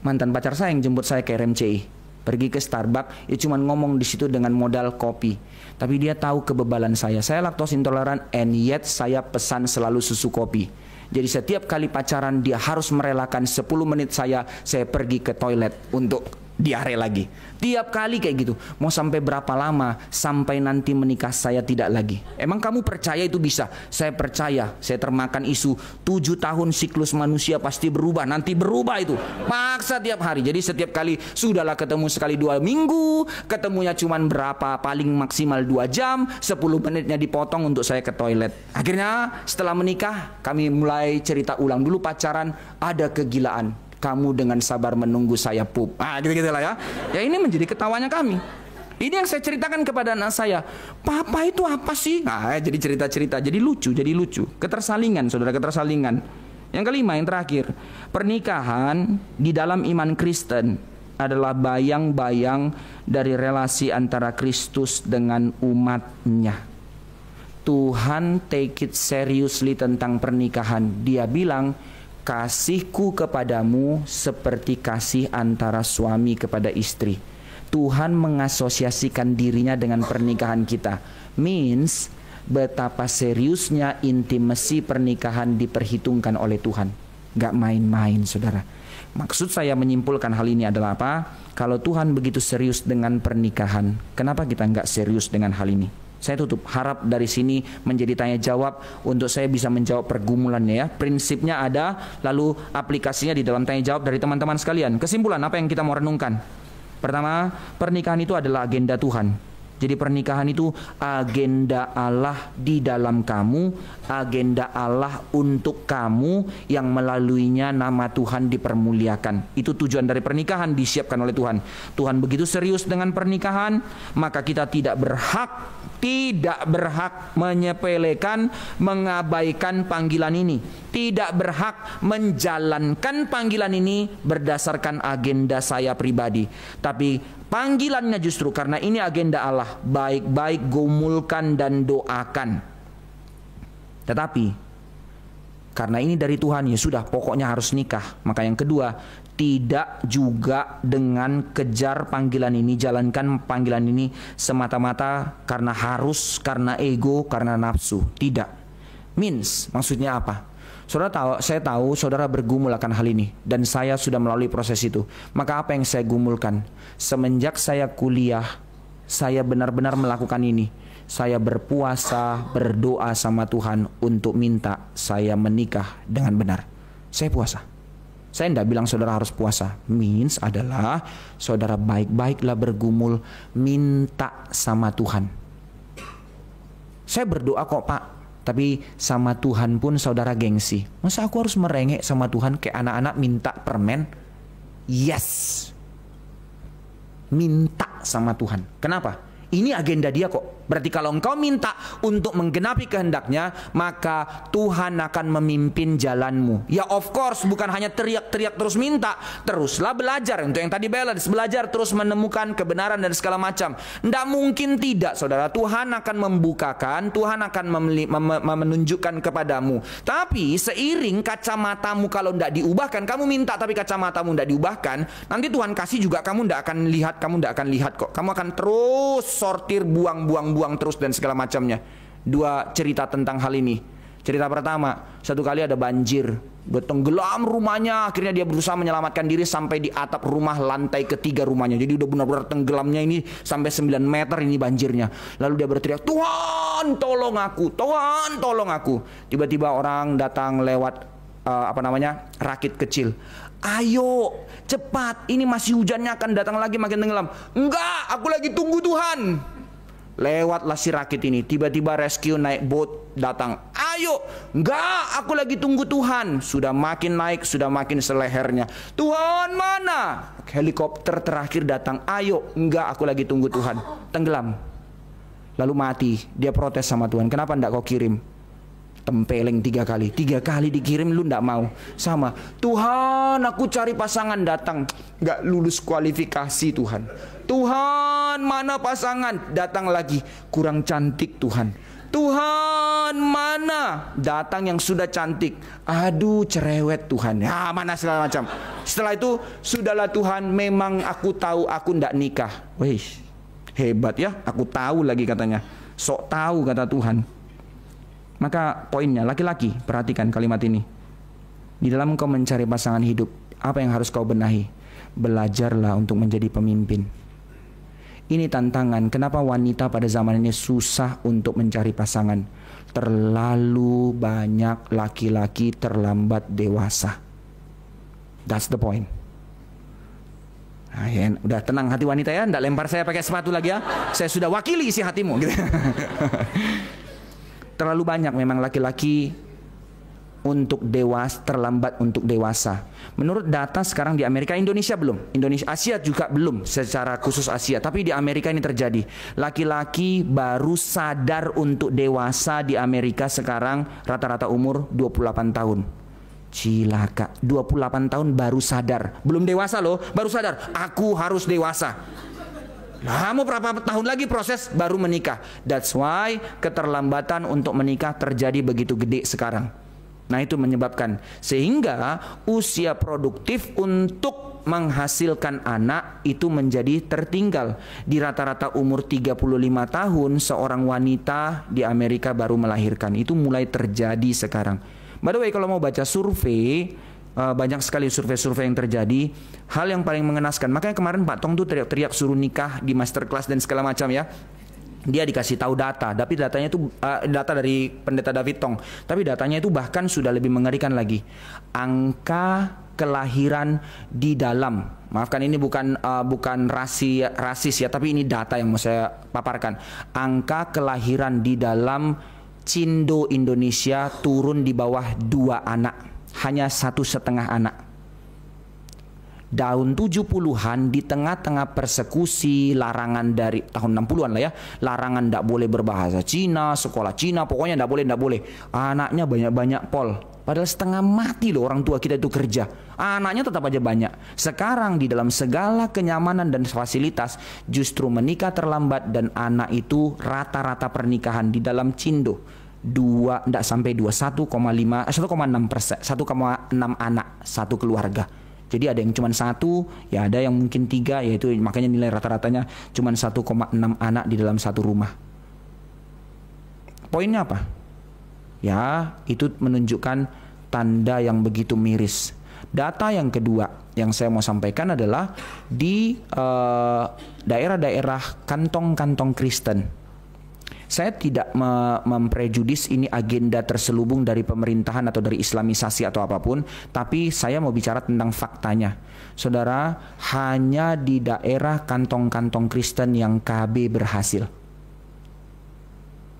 mantan pacar saya yang jemput saya ke RMCI. Pergi ke Starbucks, ya cuman ngomong di situ dengan modal kopi. Tapi dia tahu kebebalan saya. Saya laktos intoleran, and yet saya pesan selalu susu kopi. Jadi setiap kali pacaran dia harus merelakan 10 menit saya pergi ke toilet untuk diare lagi. Tiap kali kayak gitu. Mau sampai berapa lama? Sampai nanti menikah saya tidak lagi. Emang kamu percaya itu bisa? Saya percaya. Saya termakan isu 7 tahun siklus manusia pasti berubah. Nanti berubah itu. Paksa tiap hari. Jadi setiap kali sudahlah ketemu sekali 2 minggu. Ketemunya cuman berapa? Paling maksimal 2 jam. 10 menitnya dipotong untuk saya ke toilet. Akhirnya setelah menikah kami mulai cerita ulang. Dulu pacaran ada kegilaan. Kamu dengan sabar menunggu saya pup. Gitu-gitu lah ya. Ya ini menjadi ketawanya kami. Ini yang saya ceritakan kepada anak saya. Papa itu apa sih? Nah, jadi cerita-cerita, jadi lucu. Ketersalingan, saudara, ketersalingan. Yang kelima, yang terakhir, pernikahan di dalam iman Kristen adalah bayang-bayang dari relasi antara Kristus dengan umatnya. Tuhan take it seriously tentang pernikahan. Dia bilang, kasihku kepadamu seperti kasih antara suami kepada istri. Tuhan mengasosiasikan dirinya dengan pernikahan kita. Means betapa seriusnya intimasi pernikahan diperhitungkan oleh Tuhan. Gak main-main, saudara. Maksud saya menyimpulkan hal ini adalah apa? Kalau Tuhan begitu serius dengan pernikahan, kenapa kita gak serius dengan hal ini? Saya tutup, harap dari sini menjadi tanya jawab untuk saya bisa menjawab pergumulannya ya. Prinsipnya ada, lalu aplikasinya di dalam tanya jawab dari teman-teman sekalian. Kesimpulan apa yang kita mau renungkan? Pertama, pernikahan itu adalah agenda Tuhan. Jadi pernikahan itu agenda Allah di dalam kamu, agenda Allah untuk kamu yang melaluinya nama Tuhan dipermuliakan. Itu tujuan dari pernikahan, disiapkan oleh Tuhan. Tuhan begitu serius dengan pernikahan, maka kita tidak berhak menyepelekan, mengabaikan panggilan ini. Tidak berhak menjalankan panggilan ini berdasarkan agenda saya pribadi. Tapi panggilannya justru karena ini agenda Allah, baik-baik gumulkan dan doakan. Tetapi karena ini dari Tuhan, ya sudah, pokoknya harus nikah. Maka yang kedua, tidak juga dengan kejar panggilan ini, jalankan panggilan ini semata-mata karena harus, karena ego, karena nafsu. Tidak. Means, maksudnya apa? Saya tahu saudara bergumul akan hal ini, dan saya sudah melalui proses itu. Maka apa yang saya gumulkan? Semenjak saya kuliah, saya benar-benar melakukan ini. Saya berpuasa, berdoa sama Tuhan untuk minta saya menikah dengan benar. Saya puasa. Saya tidak bilang saudara harus puasa. Means adalah saudara baik-baiklah bergumul, minta sama Tuhan. Saya berdoa kok Pak, tapi sama Tuhan pun saudara gengsi. Masa aku harus merengek sama Tuhan kayak anak-anak minta permen? Yes. Minta sama Tuhan. Kenapa? Ini agenda dia kok. Berarti kalau engkau minta untuk menggenapi kehendaknya, maka Tuhan akan memimpin jalanmu. Ya of course, bukan hanya teriak-teriak terus minta. Teruslah belajar. Untuk yang tadi balance, belajar terus menemukan kebenaran dan segala macam. Tidak mungkin tidak, saudara. Tuhan akan membukakan, Tuhan akan menunjukkan kepadamu. Tapi seiring kacamatamu kalau tidak diubahkan, kamu minta tapi kacamatamu tidak diubahkan, nanti Tuhan kasih juga kamu tidak akan lihat kok. Kamu akan terus sortir, buang terus dan segala macamnya. Dua cerita tentang hal ini. Cerita pertama, satu kali ada banjir, tenggelam rumahnya. Akhirnya dia berusaha menyelamatkan diri sampai di atap rumah lantai ketiga rumahnya. Jadi udah benar-benar tenggelamnya ini sampai 9 meter ini banjirnya. Lalu dia berteriak, Tuhan tolong aku, Tuhan tolong aku. Tiba-tiba orang datang lewat rakit kecil. Ayo cepat, ini masih hujannya akan datang lagi makin tenggelam. Enggak, aku lagi tunggu Tuhan. Lewatlah si rakit ini. Tiba-tiba rescue naik boat datang. Ayo, enggak, aku lagi tunggu Tuhan. Sudah makin naik, sudah makin selehernya. Tuhan mana? Helikopter terakhir datang. Ayo, enggak, aku lagi tunggu Tuhan. Tenggelam. Lalu mati. Dia protes sama Tuhan. Kenapa enggak kau kirim? Tempeleng 3 kali. 3 kali dikirim lu enggak mau. Sama. Tuhan, aku cari pasangan, datang. Enggak lulus kualifikasi Tuhan. Tuhan, mana pasangan? Datang lagi. Kurang cantik Tuhan. Tuhan, mana? Datang yang sudah cantik. Aduh, cerewet Tuhan. Ya, mana segala macam. Setelah itu, sudahlah Tuhan, memang aku tahu aku enggak nikah. Wih, hebat ya. Aku tahu lagi katanya. Sok tahu kata Tuhan. Maka poinnya, laki-laki, perhatikan kalimat ini. Di dalam kau mencari pasangan hidup, apa yang harus kau benahi? Belajarlah untuk menjadi pemimpin. Ini tantangan. Kenapa wanita pada zaman ini susah untuk mencari pasangan? Terlalu banyak laki-laki terlambat dewasa. That's the point. Nah, ya, udah tenang hati wanita ya, nggak lempar saya pakai sepatu lagi ya. Saya sudah wakili isi hatimu. Gitu. Terlalu banyak memang laki-laki untuk dewasa, terlambat untuk dewasa. Menurut data sekarang di Amerika, Indonesia belum, Indonesia, Asia juga belum secara khusus Asia, tapi di Amerika ini terjadi. Laki-laki baru sadar untuk dewasa di Amerika sekarang rata-rata umur 28 tahun. Cilaka, 28 tahun baru sadar, belum dewasa loh, baru sadar, aku harus dewasa. Kamu berapa tahun lagi proses baru menikah. That's why keterlambatan untuk menikah terjadi begitu gede sekarang. Nah itu menyebabkan sehingga usia produktif untuk menghasilkan anak itu menjadi tertinggal. Di rata-rata umur 35 tahun seorang wanita di Amerika baru melahirkan. Itu mulai terjadi sekarang. By the way, kalau mau baca survei, banyak sekali survei-survei yang terjadi. Hal yang paling mengenaskan, makanya kemarin Pak Tong tuh teriak-teriak suruh nikah di masterclass dan segala macam ya. Dia dikasih tahu data, tapi datanya itu data dari Pendeta David Tong. Tapi datanya itu bahkan sudah lebih mengerikan lagi. Angka kelahiran di dalam, maafkan ini bukan rasis ya, tapi ini data yang mau saya paparkan. Angka kelahiran di dalam Cindo Indonesia turun di bawah 2 anak, hanya 1,5 anak. Tahun 70-an di tengah-tengah persekusi, larangan dari tahun 60-an lah ya, larangan tidak boleh berbahasa Cina, sekolah Cina, pokoknya tidak boleh. Anaknya banyak-banyak pol. Padahal setengah mati loh orang tua kita itu kerja. Anaknya tetap aja banyak. Sekarang di dalam segala kenyamanan dan fasilitas justru menikah terlambat dan anak itu rata-rata pernikahan di dalam Cindo 1,6%, 1,6 anak satu keluarga. Jadi ada yang cuma 1, ya ada yang mungkin 3, yaitu makanya nilai rata-ratanya cuma 1,6 anak di dalam satu rumah. Poinnya apa? Ya, itu menunjukkan tanda yang begitu miris. Data yang kedua yang saya mau sampaikan adalah di daerah-daerah kantong-kantong Kristen. Saya tidak memprejudis ini agenda terselubung dari pemerintahan atau dari islamisasi atau apapun, tapi saya mau bicara tentang faktanya. Saudara, hanya di daerah kantong-kantong Kristen yang KB berhasil.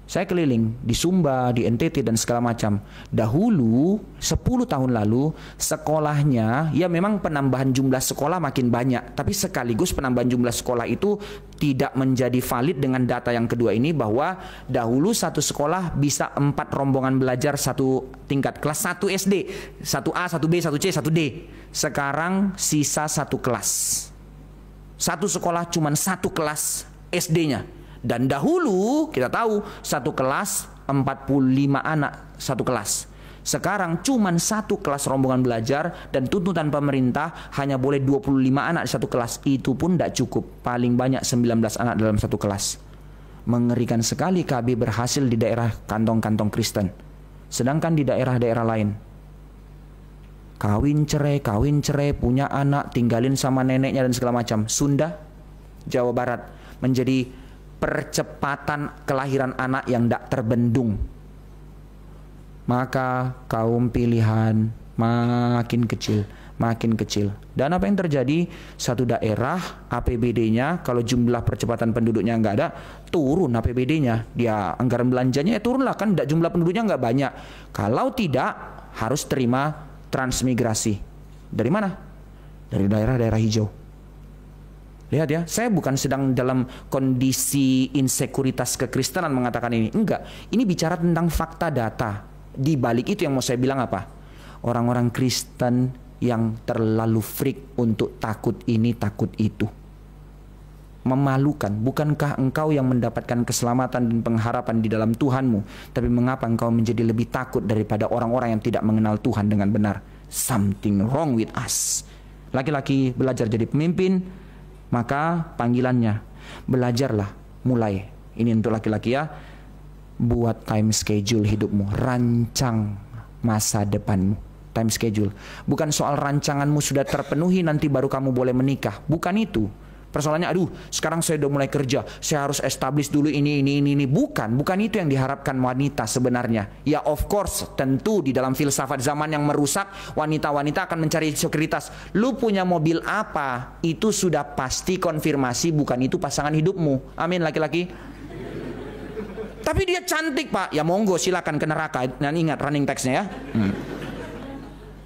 Saya keliling di Sumba, di NTT dan segala macam. Dahulu 10 tahun lalu sekolahnya ya memang penambahan jumlah sekolah makin banyak, tapi sekaligus penambahan jumlah sekolah itu tidak menjadi valid dengan data yang kedua ini, bahwa dahulu satu sekolah bisa 4 rombongan belajar satu tingkat, kelas 1 SD, 1A, 1B, 1C, 1D. Sekarang sisa 1 kelas. Satu sekolah cuma 1 kelas SD-nya. Dan dahulu kita tahu satu kelas 45 anak satu kelas. Sekarang cuma 1 kelas rombongan belajar dan tuntutan pemerintah hanya boleh 25 anak di satu kelas. Itu pun tidak cukup. Paling banyak 19 anak dalam satu kelas. Mengerikan sekali KB berhasil di daerah kantong-kantong Kristen. Sedangkan di daerah-daerah lain, kawin cerai, punya anak, tinggalin sama neneknya dan segala macam. Sunda, Jawa Barat menjadi percepatan kelahiran anak yang tidak terbendung. Maka kaum pilihan makin kecil. Dan apa yang terjadi? Satu daerah APBD-nya, kalau jumlah percepatan penduduknya nggak ada, turun APBD-nya. Dia anggaran belanjanya turun lah, kan jumlah penduduknya nggak banyak. Kalau tidak, harus terima transmigrasi. Dari mana? Dari daerah-daerah hijau. Lihat ya, saya bukan sedang dalam kondisi insekuritas kekristenan mengatakan ini. Enggak, ini bicara tentang fakta data. Di balik itu yang mau saya bilang apa? Orang-orang Kristen yang terlalu freak untuk takut ini, takut itu. Memalukan. Bukankah engkau yang mendapatkan keselamatan dan pengharapan di dalam Tuhanmu? Tapi mengapa engkau menjadi lebih takut daripada orang-orang yang tidak mengenal Tuhan dengan benar? Something wrong with us. Laki-laki belajar jadi pemimpin, maka panggilannya, belajarlah mulai. Ini untuk laki-laki ya. Buat time schedule hidupmu, rancang masa depanmu. Time schedule. Bukan soal rancanganmu sudah terpenuhi nanti baru kamu boleh menikah. Bukan itu. Persoalannya, aduh sekarang saya udah mulai kerja, saya harus establish dulu ini. Bukan itu yang diharapkan wanita sebenarnya. Ya of course, tentu di dalam filsafat zaman yang merusak, wanita-wanita akan mencari sekuritas. Lu punya mobil apa? Itu sudah pasti konfirmasi bukan itu pasangan hidupmu. Amin laki-laki. Tapi dia cantik pak, ya monggo silakan ke neraka. Dan ingat running text-nya ya.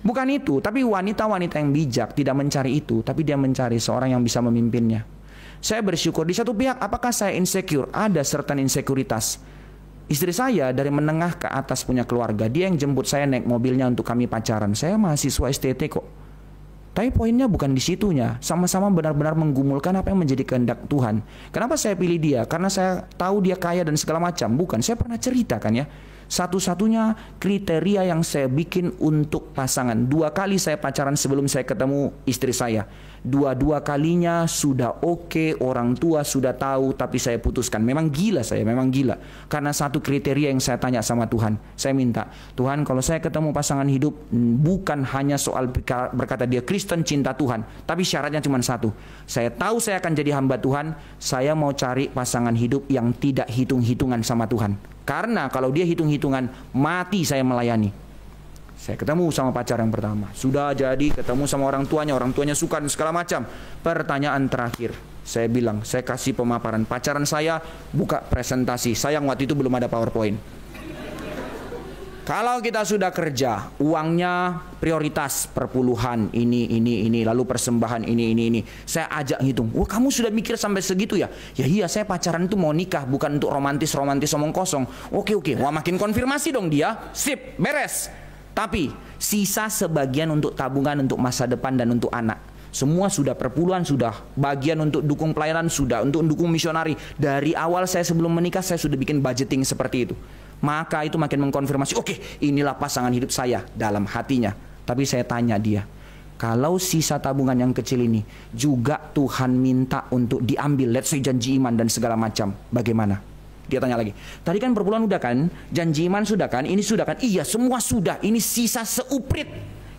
Bukan itu, tapi wanita-wanita yang bijak tidak mencari itu, tapi dia mencari seorang yang bisa memimpinnya. Saya bersyukur di satu pihak, apakah saya insecure? Ada certain insekuritas. Istri saya dari menengah ke atas punya keluarga, dia yang jemput saya naik mobilnya untuk kami pacaran. Saya mahasiswa STT kok. Tapi poinnya bukan di situnya, sama-sama benar-benar menggumulkan apa yang menjadi kehendak Tuhan. Kenapa saya pilih dia? Karena saya tahu dia kaya dan segala macam. Bukan, saya pernah ceritakan ya. Satu-satunya kriteria yang saya bikin untuk pasangan. 2 kali saya pacaran sebelum saya ketemu istri saya. Dua kalinya sudah oke, orang tua sudah tahu, tapi saya putuskan. Memang gila saya, memang gila. Karena satu kriteria yang saya tanya sama Tuhan. Saya minta, Tuhan kalau saya ketemu pasangan hidup, bukan hanya soal berkata dia Kristen cinta Tuhan, tapi syaratnya cuma satu. Saya tahu saya akan jadi hamba Tuhan, saya mau cari pasangan hidup yang tidak hitung-hitungan sama Tuhan. Karena kalau dia hitung-hitungan, mati saya melayani. Saya ketemu sama pacar yang pertama, sudah jadi ketemu sama orang tuanya suka dan segala macam. Pertanyaan terakhir, saya bilang, saya kasih pemaparan pacaran saya, buka presentasi. Sayang waktu itu belum ada PowerPoint. Kalau kita sudah kerja, uangnya prioritas perpuluhan ini, lalu persembahan ini. Saya ajak hitung. Wah, kamu sudah mikir sampai segitu ya? Ya iya, saya pacaran itu mau nikah, bukan untuk romantis omong kosong. Oke. Wah, makin konfirmasi dong dia. Sip, beres. Tapi sisa sebagian untuk tabungan untuk masa depan dan untuk anak. Semua sudah, perpuluhan sudah, bagian untuk dukung pelayanan sudah, untuk dukung misionari. Dari awal saya sebelum menikah saya sudah bikin budgeting seperti itu. Maka itu makin mengkonfirmasi, oke, inilah pasangan hidup saya dalam hatinya. Tapi saya tanya dia, kalau sisa tabungan yang kecil ini juga Tuhan minta untuk diambil, let's say janji iman dan segala macam, bagaimana? Dia tanya lagi, tadi kan perpuluhan udah kan, janji iman sudah kan, ini sudah kan? Iya, semua sudah, ini sisa seuprit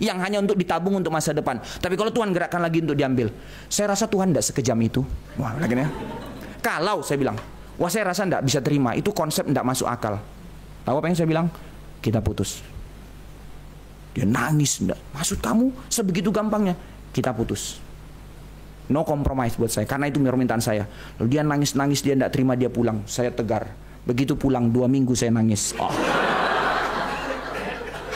yang hanya untuk ditabung untuk masa depan. Tapi kalau Tuhan gerakkan lagi untuk diambil, saya rasa Tuhan tidak sekejam itu. Wah, lagi ya. Kalau saya bilang, wah saya rasa tidak bisa terima, itu konsep tidak masuk akal. Tahu apa yang saya bilang? Kita putus. Dia nangis, enggak. Maksud kamu sebegitu gampangnya? Kita putus. No compromise buat saya, karena itu permintaan saya. Lalu dia nangis-nangis, dia tidak terima, dia pulang. Saya tegar. Begitu pulang 2 minggu saya nangis. Oh.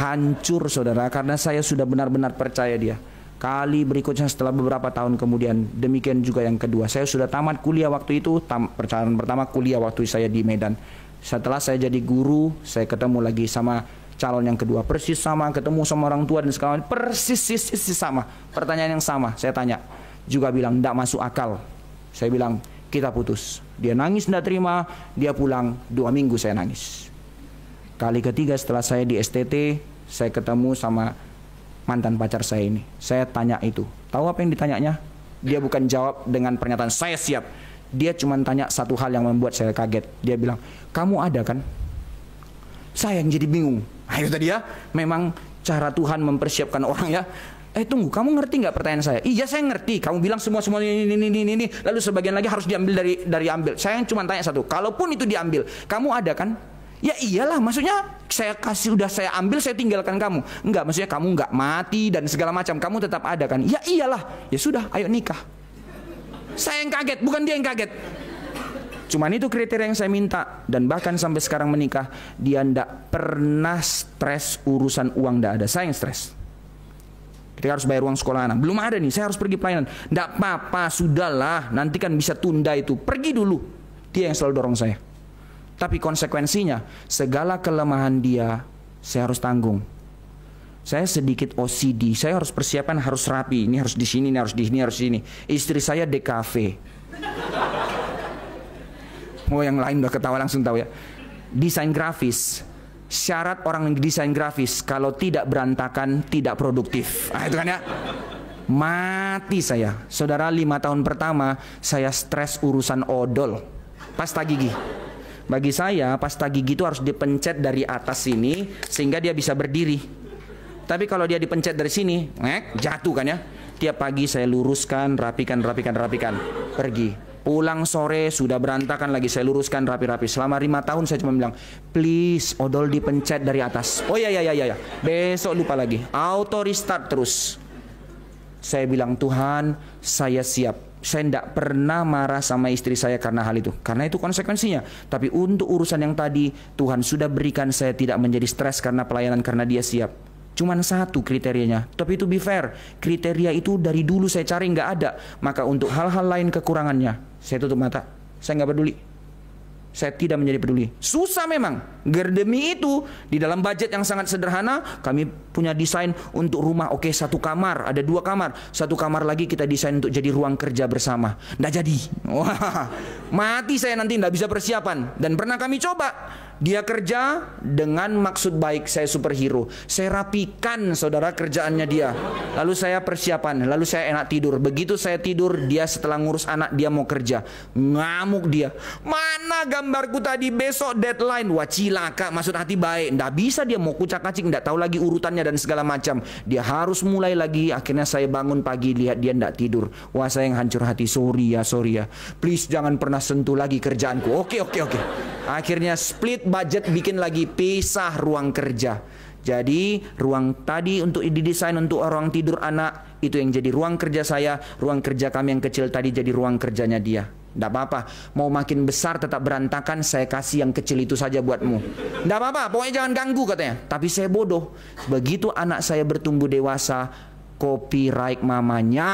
Hancur saudara, karena saya sudah benar-benar percaya dia. Kali berikutnya setelah beberapa tahun kemudian, demikian juga yang kedua. Saya sudah tamat kuliah waktu itu, perjalanan pertama kuliah waktu saya di Medan. Setelah saya jadi guru, saya ketemu lagi sama calon yang kedua. Persis sama, ketemu sama orang tua dan segala macam. Persis sama. Pertanyaan yang sama, saya tanya. Juga bilang, tidak masuk akal. Saya bilang, kita putus. Dia nangis, tidak terima. Dia pulang, 2 minggu saya nangis. Kali ketiga setelah saya di STT, saya ketemu sama mantan pacar saya ini. Saya tanya itu. Tahu apa yang ditanyanya? Dia bukan jawab dengan pernyataan, saya siap. Dia cuma tanya satu hal yang membuat saya kaget. Dia bilang, kamu ada kan? Saya yang jadi bingung. Itu tadi ya, memang cara Tuhan mempersiapkan orang ya. Tunggu, kamu ngerti nggak pertanyaan saya? Iya, saya ngerti. Kamu bilang semua ini. Lalu sebagian lagi harus diambil dari ambil. Saya cuma tanya satu. Kalaupun itu diambil, kamu ada kan? Ya iyalah, maksudnya saya kasih, udah saya ambil, saya tinggalkan kamu. Enggak, maksudnya kamu nggak mati dan segala macam. Kamu tetap ada kan? Ya iyalah. Ya sudah, ayo nikah. Saya yang kaget, bukan dia yang kaget. Cuman itu kriteria yang saya minta. Dan bahkan sampai sekarang menikah, dia ndak pernah stres urusan uang, ndak ada. Saya yang stres. Ketika harus bayar uang sekolah anak, belum ada nih, saya harus pergi pelayanan. Nggak apa-apa, sudahlah, nanti kan bisa tunda itu. Pergi dulu. Dia yang selalu dorong saya. Tapi konsekuensinya, segala kelemahan dia, saya harus tanggung. Saya sedikit OCD, saya harus persiapan, harus rapi. Ini harus di sini, ini harus di sini, harus di sini. Istri saya DKV. Oh, yang lain udah ketawa langsung tahu ya. Desain grafis. Syarat orang yang desain grafis, kalau tidak berantakan, tidak produktif. Itu kan ya. Mati saya. Saudara, 5 tahun pertama, saya stres urusan odol. Pasta gigi. Bagi saya, pasta gigi itu harus dipencet dari atas sini, sehingga dia bisa berdiri. Tapi kalau dia dipencet dari sini, jatuh kan ya. Tiap pagi saya luruskan, rapikan. Pergi. Pulang sore sudah berantakan lagi, saya luruskan rapi-rapi. Selama 5 tahun saya cuma bilang, please odol dipencet dari atas. Oh ya. Besok lupa lagi. Auto restart terus. Saya bilang, Tuhan, saya siap. Saya tidak pernah marah sama istri saya karena hal itu. Karena itu konsekuensinya. Tapi untuk urusan yang tadi, Tuhan sudah berikan saya tidak menjadi stres karena pelayanan, karena dia siap. Cuman satu kriterianya. Tapi itu be fair, kriteria itu dari dulu saya cari nggak ada. Maka untuk hal-hal lain kekurangannya, saya tutup mata. Saya nggak peduli. Saya tidak menjadi peduli. Susah memang. Demi itu, di dalam budget yang sangat sederhana, kami punya desain untuk rumah. Oke, 1 kamar, ada 2 kamar. 1 kamar lagi kita desain untuk jadi ruang kerja bersama. Nggak jadi. Wah, mati saya nanti, nggak bisa persiapan. Dan pernah kami coba. Dia kerja dengan maksud baik, saya superhero. Saya rapikan saudara kerjaannya dia. Lalu saya persiapan, lalu saya enak tidur. Begitu saya tidur, dia setelah ngurus anak, dia mau kerja. Ngamuk dia. Mana gambarku tadi, besok deadline. Wah, cilaka, maksud hati baik. Nggak bisa dia, mau kucak-kacik, nggak tahu lagi urutannya dan segala macam. Dia harus mulai lagi. Akhirnya saya bangun pagi, lihat dia nggak tidur. Wah, saya yang hancur hati. Sorry ya. Please jangan pernah sentuh lagi kerjaanku. Oke. Akhirnya split budget, bikin lagi pisah ruang kerja. Jadi ruang tadi untuk didesain untuk ruang tidur anak, itu yang jadi ruang kerja saya. Ruang kerja kami yang kecil tadi jadi ruang kerjanya dia. Tidak apa-apa, mau makin besar tetap berantakan, saya kasih yang kecil itu saja buatmu. Tidak apa-apa, pokoknya jangan ganggu katanya. Tapi saya bodoh. Begitu anak saya bertumbuh dewasa, copyright mamanya.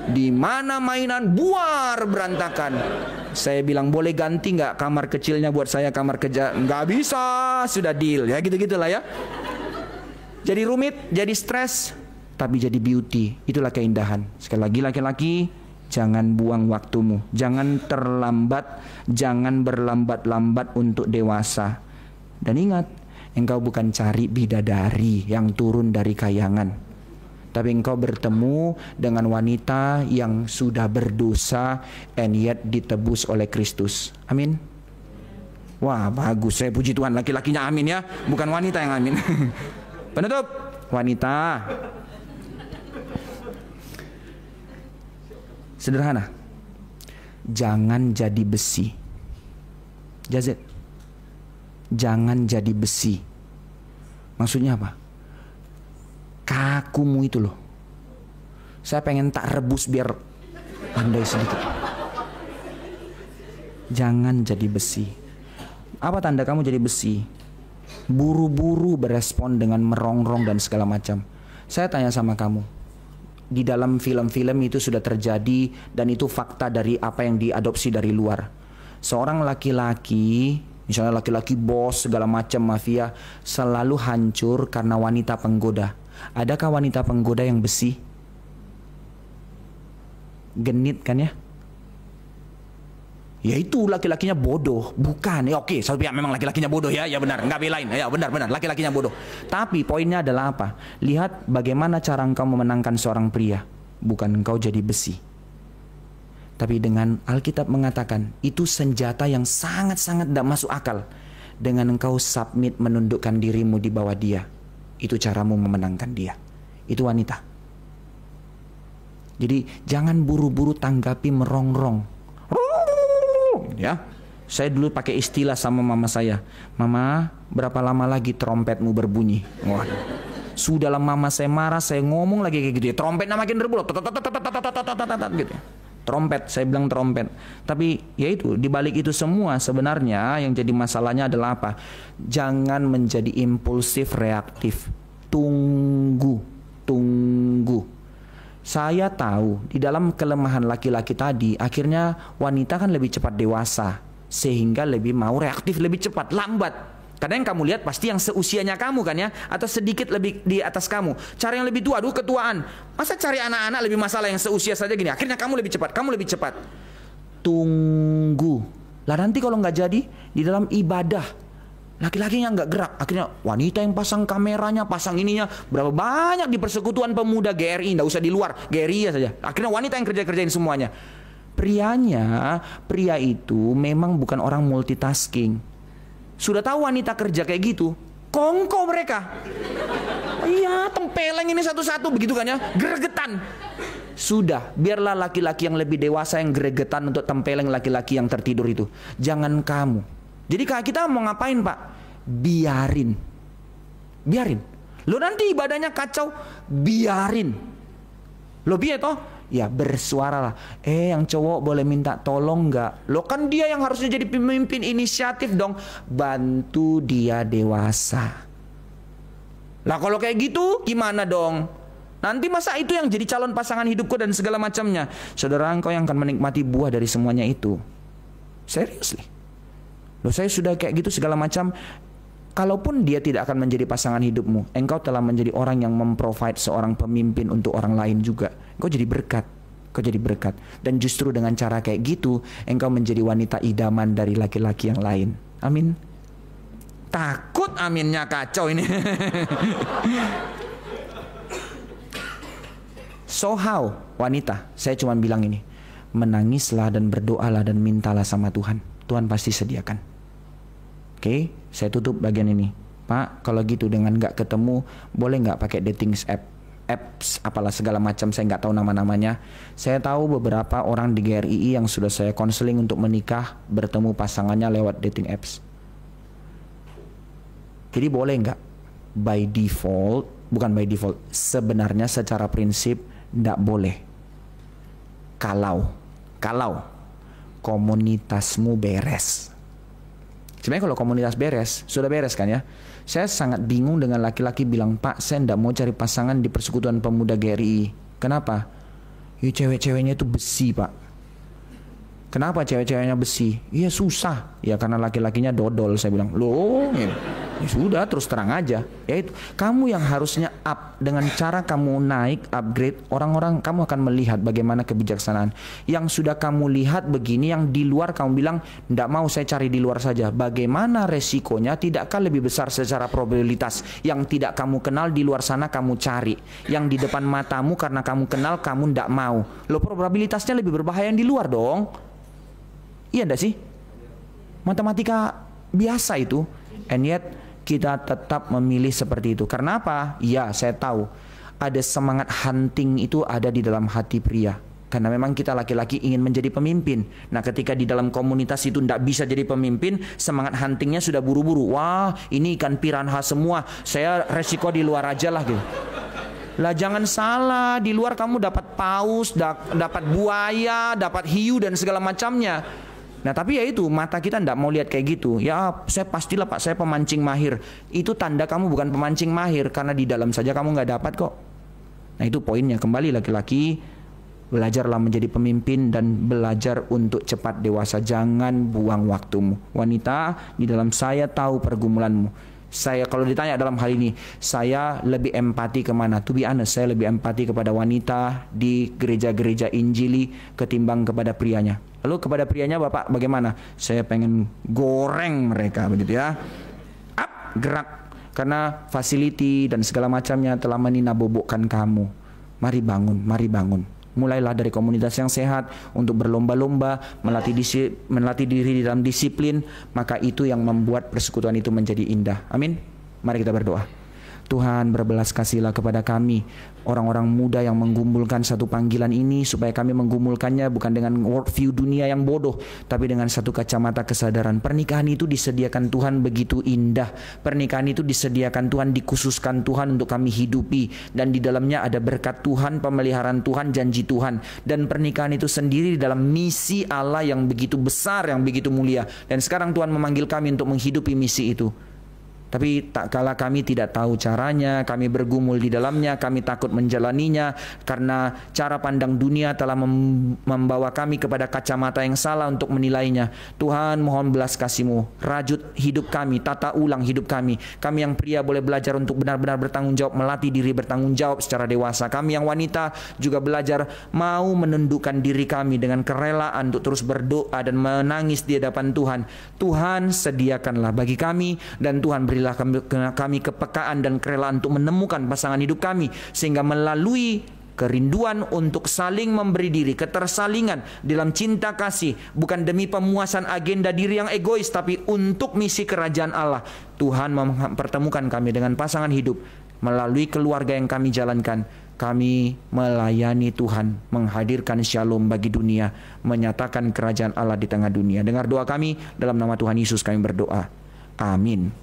Di mana mainan buar berantakan. Saya bilang, boleh ganti nggak kamar kecilnya buat saya kamar kerja? Nggak bisa, sudah deal ya, gitu-gitulah ya. Jadi rumit, jadi stres, tapi jadi beauty. Itulah keindahan. Sekali lagi laki-laki, jangan buang waktumu, jangan terlambat, jangan berlambat-lambat untuk dewasa. Dan ingat, engkau bukan cari bidadari yang turun dari kayangan, tapi engkau bertemu dengan wanita yang sudah berdosa and yet ditebus oleh Kristus. Amin. Wah, bagus. Saya puji Tuhan, laki-lakinya amin ya, bukan wanita yang amin. Penutup, wanita. Sederhana. Jangan jadi besi. Jazet. Jangan jadi besi. Maksudnya apa? Kakumu itu loh. Saya pengen tak rebus biar andai sedikit. Jangan jadi besi. Apa tanda kamu jadi besi? Buru-buru berespon dengan merongrong dan segala macam. Saya tanya sama kamu, di dalam film-film itu sudah terjadi dan itu fakta dari apa yang diadopsi dari luar. Seorang laki-laki, misalnya laki-laki bos segala macam mafia, selalu hancur karena wanita penggoda. Adakah wanita penggoda yang besi? Genit kan ya? Ya itu laki-lakinya bodoh. Bukan, ya oke, satu pihak memang laki-lakinya bodoh ya, ya benar, nggak belain, ya benar, laki-lakinya bodoh. Tapi poinnya adalah apa? Lihat bagaimana cara engkau memenangkan seorang pria. Bukan engkau jadi besi. Tapi dengan Alkitab mengatakan, itu senjata yang sangat-sangat tidak masuk akal. Dengan engkau submit, menundukkan dirimu di bawah dia. Itu caramu memenangkan dia. Itu wanita. Jadi jangan buru-buru tanggapi merongrong. Ya, saya dulu pakai istilah sama mama saya. Mama, berapa lama lagi trompetmu berbunyi? Waduh. Sudah lama mama saya marah, saya ngomong lagi kayak gitu ya. Trompetnya makin rebuh. Gitu. Trompet, saya bilang trompet. Tapi ya itu, dibalik itu semua sebenarnya yang jadi masalahnya adalah apa? Jangan menjadi impulsif reaktif. Tunggu. Saya tahu di dalam kelemahan laki-laki tadi, akhirnya wanita kan lebih cepat dewasa, sehingga lebih mau reaktif lebih cepat, lambat. Karena yang kamu lihat pasti yang seusianya kamu kan ya, atau sedikit lebih di atas kamu. Cari yang lebih tua, aduh ketuaan. Masa cari anak-anak lebih masalah yang seusia saja gini. Akhirnya kamu lebih cepat. Tunggu. Lah nanti kalau nggak jadi di dalam ibadah, laki-lakinya nggak gerak. Akhirnya wanita yang pasang kameranya, pasang ininya. Berapa banyak di persekutuan pemuda GRI, nggak usah di luar, GRI saja. Akhirnya wanita yang kerjain semuanya. Pria itu memang bukan orang multitasking. Sudah tahu wanita kerja kayak gitu, kongko mereka. Iya, tempeleng ini satu-satu begitu kan ya, gregetan. Sudah, biarlah laki-laki yang lebih dewasa yang gregetan untuk tempeleng laki-laki yang tertidur itu. Jangan kamu. Jadi kita mau ngapain Pak? Biarin. Lo nanti ibadahnya kacau, biarin. Lo biar toh? Ya bersuaralah. Yang cowok boleh minta tolong nggak? Lo kan dia yang harusnya jadi pemimpin inisiatif dong. Bantu dia dewasa. Lah kalau kayak gitu gimana dong? Nanti masa itu yang jadi calon pasangan hidupku dan segala macamnya? Saudara, engkau yang akan menikmati buah dari semuanya itu. Seriously. Loh, saya sudah kayak gitu segala macam. Kalaupun dia tidak akan menjadi pasangan hidupmu, engkau telah menjadi orang yang memprovide seorang pemimpin untuk orang lain juga. Engkau jadi berkat. Engkau jadi berkat. Dan justru dengan cara kayak gitu, engkau menjadi wanita idaman dari laki-laki yang lain. Amin. Takut aminnya kacau ini. So how, wanita, saya cuma bilang ini, menangislah dan berdoalah dan mintalah sama Tuhan. Tuhan pasti sediakan. Oke, saya tutup bagian ini. Pak, kalau gitu dengan nggak ketemu, boleh nggak pakai dating apps, apalah segala macam, saya nggak tahu nama-namanya. Saya tahu beberapa orang di GRII yang sudah saya konseling untuk menikah, bertemu pasangannya lewat dating apps. Jadi boleh nggak? By default, bukan by default, sebenarnya secara prinsip tidak boleh. Kalau komunitasmu beres. Sebenarnya kalau komunitas beres, sudah beres kan ya. Saya sangat bingung dengan laki-laki bilang, Pak, saya tidak mau cari pasangan di Persekutuan Pemuda GRI. Kenapa? Ya cewek-ceweknya itu besi, Pak. Kenapa cewek-ceweknya besi? Iya susah. Ya karena laki-lakinya dodol. Saya bilang, loh ya sudah terus terang aja. Ya itu, kamu yang harusnya up. Dengan cara kamu naik, upgrade, orang-orang kamu akan melihat bagaimana kebijaksanaan. Yang sudah kamu lihat begini, yang di luar kamu bilang, tidak mau saya cari di luar saja. Bagaimana resikonya? Tidakkah lebih besar secara probabilitas? Yang tidak kamu kenal di luar sana kamu cari. Yang di depan matamu karena kamu kenal kamu tidak mau. Loh, probabilitasnya lebih berbahaya yang di luar dong. Iya enggak sih? Matematika biasa itu. And yet kita tetap memilih seperti itu. Karena apa? Ya, saya tahu ada semangat hunting itu ada di dalam hati pria. Karena memang kita laki-laki ingin menjadi pemimpin. Nah, ketika di dalam komunitas itu tidak bisa jadi pemimpin, semangat huntingnya sudah buru-buru. Wah, ini ikan piranha semua. Saya resiko di luar aja lah gitu. Lah jangan salah, di luar kamu dapat paus, dapat buaya, dapat hiu dan segala macamnya. Nah tapi ya itu, mata kita tidak mau lihat kayak gitu. Ya saya pastilah Pak, saya pemancing mahir. Itu tanda kamu bukan pemancing mahir, karena di dalam saja kamu nggak dapat kok. Nah itu poinnya. Kembali laki-laki, belajarlah menjadi pemimpin dan belajar untuk cepat dewasa. Jangan buang waktumu. Wanita, di dalam saya tahu pergumulanmu. Saya kalau ditanya dalam hal ini, saya lebih empati kemana? To be honest, saya lebih empati kepada wanita di gereja-gereja Injili ketimbang kepada prianya. Lalu kepada prianya, Bapak bagaimana? Saya pengen goreng mereka begitu ya. Up, gerak. Karena facility dan segala macamnya telah meninabobokkan kamu. Mari bangun, mari bangun. Mulailah dari komunitas yang sehat untuk berlomba-lomba, melatih diri di dalam disiplin, maka itu yang membuat persekutuan itu menjadi indah. Amin. Mari kita berdoa. Tuhan, berbelas kasihilah kepada kami, orang-orang muda yang menggumulkan satu panggilan ini, supaya kami menggumulkannya bukan dengan worldview dunia yang bodoh, tapi dengan satu kacamata kesadaran. Pernikahan itu disediakan Tuhan begitu indah. Pernikahan itu disediakan Tuhan, dikhususkan Tuhan untuk kami hidupi, dan di dalamnya ada berkat Tuhan, pemeliharaan Tuhan, janji Tuhan. Dan pernikahan itu sendiri di dalam misi Allah yang begitu besar, yang begitu mulia. Dan sekarang Tuhan memanggil kami untuk menghidupi misi itu. Tapi tak kala kami tidak tahu caranya, kami bergumul di dalamnya, kami takut menjalaninya, karena cara pandang dunia telah membawa kami kepada kacamata yang salah untuk menilainya. Tuhan, mohon belas kasih-Mu, rajut hidup kami, tata ulang hidup kami. Kami yang pria boleh belajar untuk benar-benar bertanggung jawab, melatih diri bertanggung jawab secara dewasa. Kami yang wanita juga belajar mau menundukkan diri kami dengan kerelaan untuk terus berdoa dan menangis di hadapan Tuhan. Tuhan, sediakanlah bagi kami, dan Tuhan berilah kami kepekaan dan kerelaan untuk menemukan pasangan hidup kami, sehingga melalui kerinduan untuk saling memberi diri, ketersalingan dalam cinta kasih, bukan demi pemuasan agenda diri yang egois, tapi untuk misi kerajaan Allah. Tuhan mempertemukan kami dengan pasangan hidup melalui keluarga yang kami jalankan. Kami melayani Tuhan, menghadirkan shalom bagi dunia, menyatakan kerajaan Allah di tengah dunia. Dengar doa kami, dalam nama Tuhan Yesus kami berdoa. Amin.